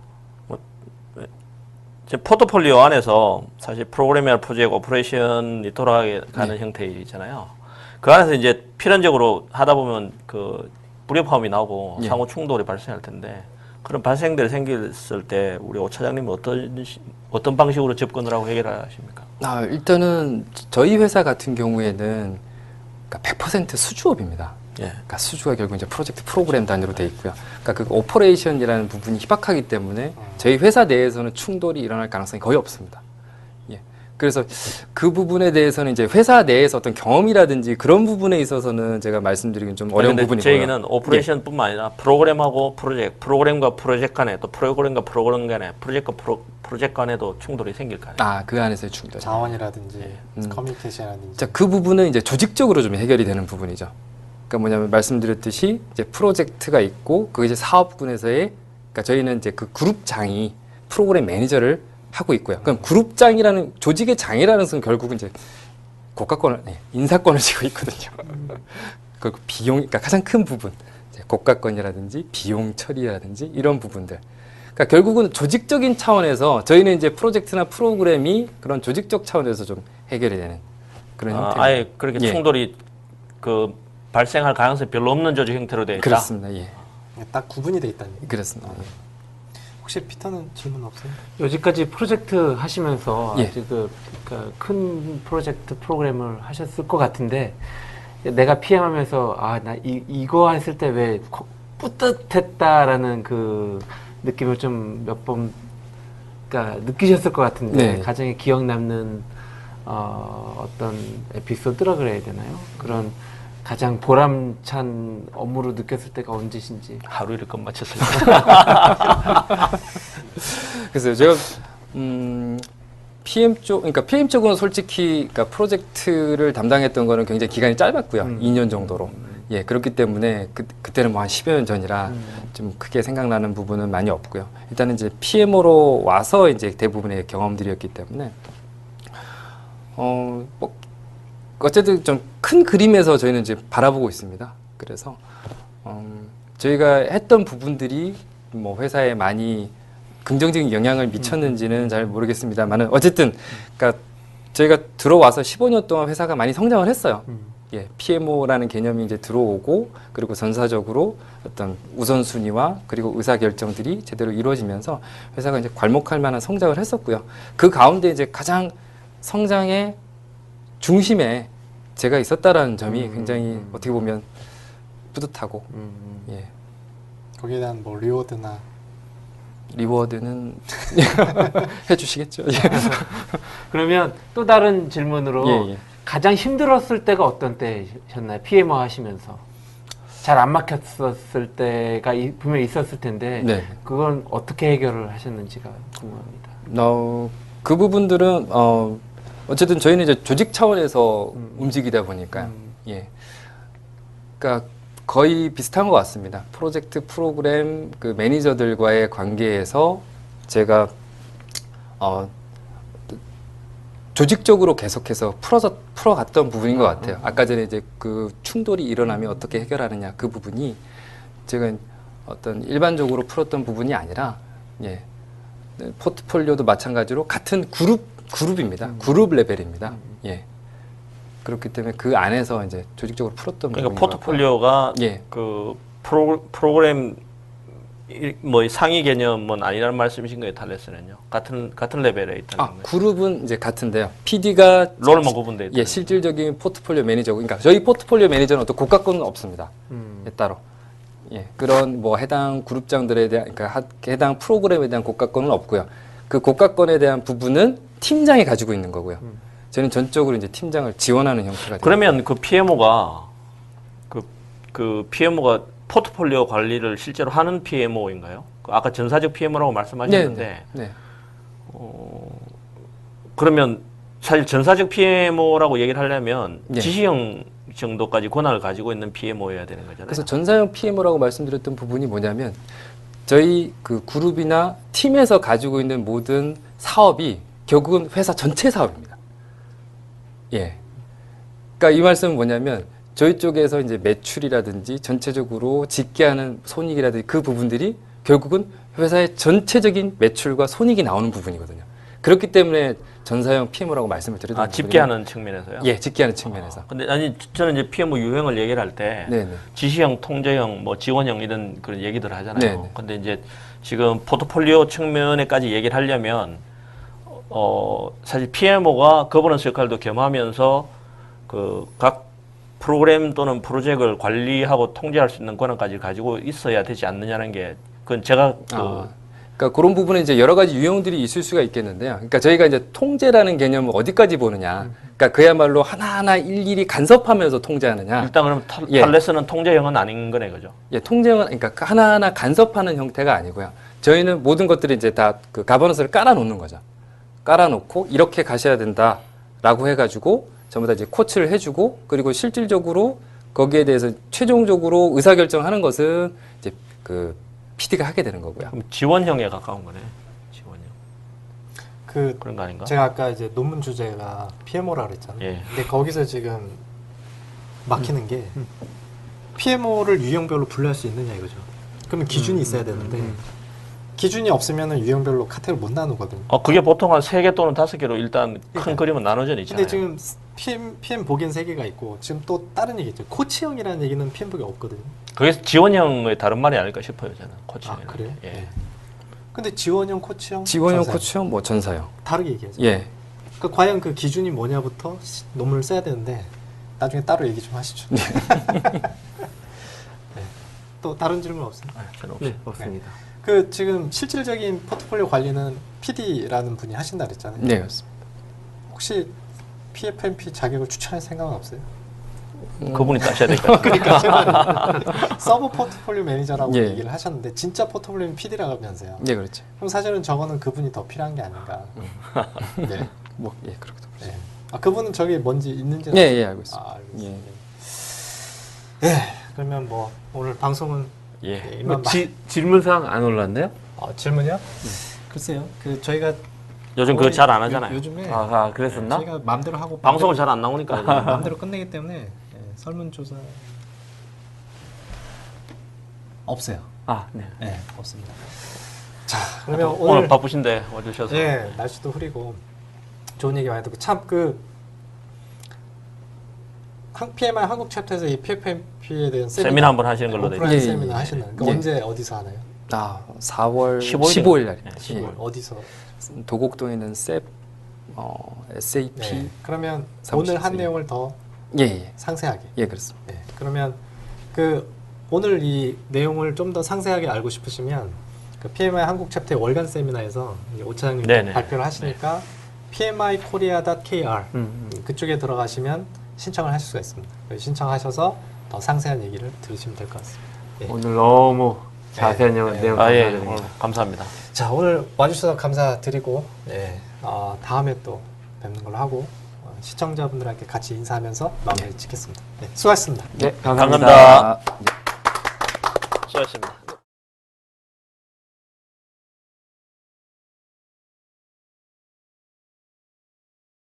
제 포트폴리오 안에서 사실 프로그래밍 프로젝트 오퍼레이션이 돌아가게 가는 형태의 일이잖아요. 그 안에서 이제 필연적으로 하다 보면 그 불협화음이 나오고 상호 충돌이 발생할 텐데, 그런 발생들이 생겼을 때 우리 오 차장님은 어떤 방식으로 접근을 하고 해결하십니까? 일단은 저희 회사 같은 경우에는 100% 수주업입니다. 예. 그러니까 수주가 결국 이제 프로젝트 프로그램 단위로 돼 있고요. 그러니까 그 오퍼레이션이라는 부분이 희박하기 때문에 저희 회사 내에서는 충돌이 일어날 가능성이 거의 없습니다. 예. 그래서 그 부분에 대해서는 이제 회사 내에서 어떤 경험이라든지 그런 부분에 있어서는 제가 말씀드리긴 좀 어려운 부분이고요. 제 얘기는 오퍼레이션뿐만 아니라 프로그램하고 프로그램과 프로젝트 간에, 또 프로그램과 프로그램 간에, 프로젝트 간에도 충돌이 생길까요? 그 안에서의 충돌. 자원이라든지 커뮤니케이션이라든지. 자, 그 부분은 이제 조직적으로 좀 해결이 되는 부분이죠. 그러니까 뭐냐면 말씀드렸듯이 이제 프로젝트가 있고 그 이제 사업군에서의, 그러니까 저희는 이제 그 그룹장이 프로그램 매니저를 하고 있고요. 그럼 그룹장이라는 조직의 장이라는 것은 결국은 이제 고가권을, 인사권을 쥐고 있거든요. 그 비용, 그러니까 가장 큰 부분, 이제 고가권이라든지 비용 처리라든지 이런 부분들. 그러니까 결국은 조직적인 차원에서 저희는 이제 프로젝트나 프로그램이 그런 조직적 차원에서 좀 해결이 되는 그런 형태. 아예 그렇게 충돌이 발생할 가능성이 별로 없는 조직 형태로 되어 있다. 그렇습니다. 예. 딱 구분이 돼 있다는 얘기. 그렇습니다. 혹시 피터는 질문 없어요? 여지까지 프로젝트 하시면서 예. 아주 큰 프로젝트 프로그램을 하셨을 것 같은데, 내가 PM하면서 나 이거 했을 때 왜 뿌듯했다라는 그 느낌을 좀 몇 번 느끼셨을 것 같은데, 네. 가장 기억 남는 어떤 에피소드라 그래야 되나요? 그런 가장 보람찬 업무로 느꼈을 때가 언제신지. 하루 일을 끝마쳤을 그래서 제가 PM 쪽, 그러니까 PM 쪽은 솔직히 그러니까 프로젝트를 담당했던 거는 굉장히 기간이 짧았고요. 2년 정도로. 예, 그렇기 때문에 그때는 뭐 한 10여 년 전이라 좀 크게 생각나는 부분은 많이 없고요. 일단은 이제 PM으로 와서 이제 대부분의 경험들이었기 때문에 어쨌든 좀 큰 그림에서 저희는 이제 바라보고 있습니다. 그래서 저희가 했던 부분들이 뭐 회사에 많이 긍정적인 영향을 미쳤는지는 잘 모르겠습니다만은 어쨌든 그러니까 저희가 들어와서 15년 동안 회사가 많이 성장을 했어요. 예, PMO라는 개념이 이제 들어오고, 그리고 전사적으로 어떤 우선순위와 그리고 의사결정들이 제대로 이루어지면서 회사가 이제 괄목할 만한 성장을 했었고요. 그 가운데 이제 가장 성장의 중심에 제가 있었다라는 점이 굉장히 어떻게 보면 뿌듯하고, 예. 거기에 대한 뭐 리워드나 리워드는 해주시겠죠. 예. 그러면 또 다른 질문으로, 예. 가장 힘들었을 때가 어떤 때셨나요? PMO 하시면서 잘 안 막혔었을 때가 분명히 있었을 텐데, 네. 그건 어떻게 해결을 하셨는지가 궁금합니다. 그 부분들은 어쨌든 저희는 이제 조직 차원에서 움직이다 보니까 예, 그러니까 거의 비슷한 것 같습니다. 프로젝트 프로그램 그 매니저들과의 관계에서 제가 조직적으로 계속해서 풀어갔던 부분인 것 같아요. 아까 전에 이제 그 충돌이 일어나면 어떻게 해결하느냐 그 부분이 제가 어떤 일반적으로 풀었던 부분이 아니라, 예, 포트폴리오도 마찬가지로 같은 그룹입니다. 그룹 레벨입니다. 예. 그렇기 때문에 그 안에서 이제 조직적으로 풀었던 그러니까 부분인 포트폴리오가 예. 그 프로그램 뭐 상위 개념은 아니라는 말씀이신 거예요, 탈레스는요? 같은 레벨에 있다는 거예요. 그룹은 이제 같은데요. PD가 롤만 구분돼 있다. 예, 실질적인 포트폴리오 매니저고, 그러니까 저희 포트폴리오 매니저는 어떤 고가권은 없습니다. 예, 따로. 예, 그런 뭐 해당 그룹장들에 대한, 그러니까 해당 프로그램에 대한 고가권은 없고요. 그 고가권에 대한 부분은 팀장이 가지고 있는 거고요. 저는 전적으로 이제 팀장을 지원하는 형태가 됩니다. 그러면 그 PMO가 그 PMO가 포트폴리오 관리를 실제로 하는 PMO인가요? 아까 전사적 PMO라고 말씀하셨는데, 네. 그러면 사실 전사적 PMO라고 얘기를 하려면 네. 지시형 정도까지 권한을 가지고 있는 PMO여야 되는 거잖아요. 그래서 전사형 PMO라고 말씀드렸던 부분이 뭐냐면 저희 그 그룹이나 팀에서 가지고 있는 모든 사업이 결국은 회사 전체 사업입니다. 예. 그러니까 이 말씀은 뭐냐면 저희 쪽에서 이제 매출이라든지 전체적으로 집계하는 손익이라든지 그 부분들이 결국은 회사의 전체적인 매출과 손익이 나오는 부분이거든요. 그렇기 때문에 전사형 PMO라고 말씀을 드렸던 집계하는 측면에서요? 예, 집계하는 측면에서. 근데 아니 저는 이제 PMO 유형을 얘기를 할 때 네네. 지시형, 통제형, 뭐 지원형 이런 그런 얘기들을 하잖아요. 네네. 근데 이제 지금 포트폴리오 측면에까지 얘기를 하려면 사실 PMO가 거버넌스 역할도 겸하면서 그 각 프로그램 또는 프로젝트를 관리하고 통제할 수 있는 권한까지 가지고 있어야 되지 않느냐는 게 그건 제가 그러니까 그런 부분에 이제 여러 가지 유형들이 있을 수가 있겠는데요. 그러니까 저희가 이제 통제라는 개념을 어디까지 보느냐. 그러니까 그야말로 하나하나 일일이 간섭하면서 통제하느냐. 일단 그러면 예. 탈레스는 통제형은 아닌 거네, 그죠? 예, 통제형은 그러니까 하나하나 간섭하는 형태가 아니고요. 저희는 모든 것들이 이제 다 그 가버넌스를 깔아놓는 거죠. 깔아놓고 이렇게 가셔야 된다라고 해가지고 전부 다 이제 코치를 해주고 그리고 실질적으로 거기에 대해서 최종적으로 의사결정하는 것은 이제 그 PD가 하게 되는 거고요. 그럼 지원형에 가까운 거네. 지원형. 그런 거 아닌가? 제가 아까 이제 논문 주제가 PMO라 그랬잖아요. 예. 근데 거기서 지금 막히는 게 PMO를 유형별로 분류할 수 있느냐 이거죠. 그러면 기준이 있어야 되는데 기준이 없으면 유형별로 카테고리 못 나누거든요. 그게 보통 한 3개 또는 5개로 일단 큰 그러니까. 그림은 나눠져 있잖아요. 근데 지금 PM 보기엔 3개가 있고 지금 또 다른 얘기 있죠. 코치형이라는 얘기는 PM 보기 없거든요. 그게 지원형의 다른 말이 아닐까 싶어요, 저는. 코치형. 그래요? 예. 네. 근데 지원형, 코치형, 지원형, 전사형. 코치형, 뭐 전사형. 다르게 얘기하죠. 예. 그러니까 과연 그 기준이 뭐냐부터 논문을 써야 되는데 나중에 따로 얘기 좀 하시죠. 네. 또 다른 질문 없어요? 저는 없어요. 네, 없습니다. 그 지금 실질적인 포트폴리오 관리는 PD라는 분이 하신다 그랬잖아요. 네, 그렇습니다. 혹시 PFMP 자격을 추천할 생각은 없어요? 그분이 따셔야 될 것 같아요. 그러니까 제가 서브 포트폴리오 매니저라고 예. 얘기를 하셨는데 진짜 포트폴리오는 PD라고 하면서요. 예, 그렇죠. 그럼 사실은 저거는 그분이 더 필요한 게 아닌가. 네. 뭐, 예, 그렇게 도 네. 그분은 저기 뭔지 있는지 예, 예, 알고 있습니다. 알고 예. 있습니다. 예. 그러면 뭐 오늘 방송은 예. 이만 질문사항 안 올랐나요? 질문이요? 글쎄요. 그 저희가 요즘 그거 잘 안 하잖아요. 요즘에 그랬었나? 저희가 마음대로 하고 방송을 잘 안 나오니까. 마음대로 끝내기 때문에 설문조사 없어요. 네. 네, 없습니다. 자, 그러면 오늘 바쁘신데 와주셔서. 네, 날씨도 흐리고 좋은 얘기 많이 듣고 참그 PMI 한국 챕터에서 이 PFMP에 대한 세미나 한번 하시는 걸로 돼 오프라인 예, 세미나 예, 하시나요? 예. 그러니까 언제 어디서 하나요? 4월 15일 15일 날입니다. 네, 10월 어디서? 예. 도곡동에 있는 셉 SAP. 네. 그러면 사무실 오늘 한 있어요. 내용을 더 예, 예. 상세하게. 예, 그렇습니다. 네. 그러면 그 오늘 이 내용을 좀 더 상세하게 알고 싶으시면 그 PMI 한국 챕터의 월간 세미나에서 오 차장님이 네네. 발표를 하시니까 pmikorea.kr 그쪽에 들어가시면 신청을 하실 수가 있습니다. 신청하셔서 더 상세한 얘기를 들으시면 될 것 같습니다. 예. 오늘 너무 자세한 내용 예. 감사드립니다. 오늘 감사합니다. 자, 오늘 와주셔서 감사드리고 다음에 또 뵙는 걸로 하고 시청자분들한테 같이 인사하면서 마무리 짓겠습니다. 네, 수고하셨습니다. 네, 감사합니다. 수고하셨습니다.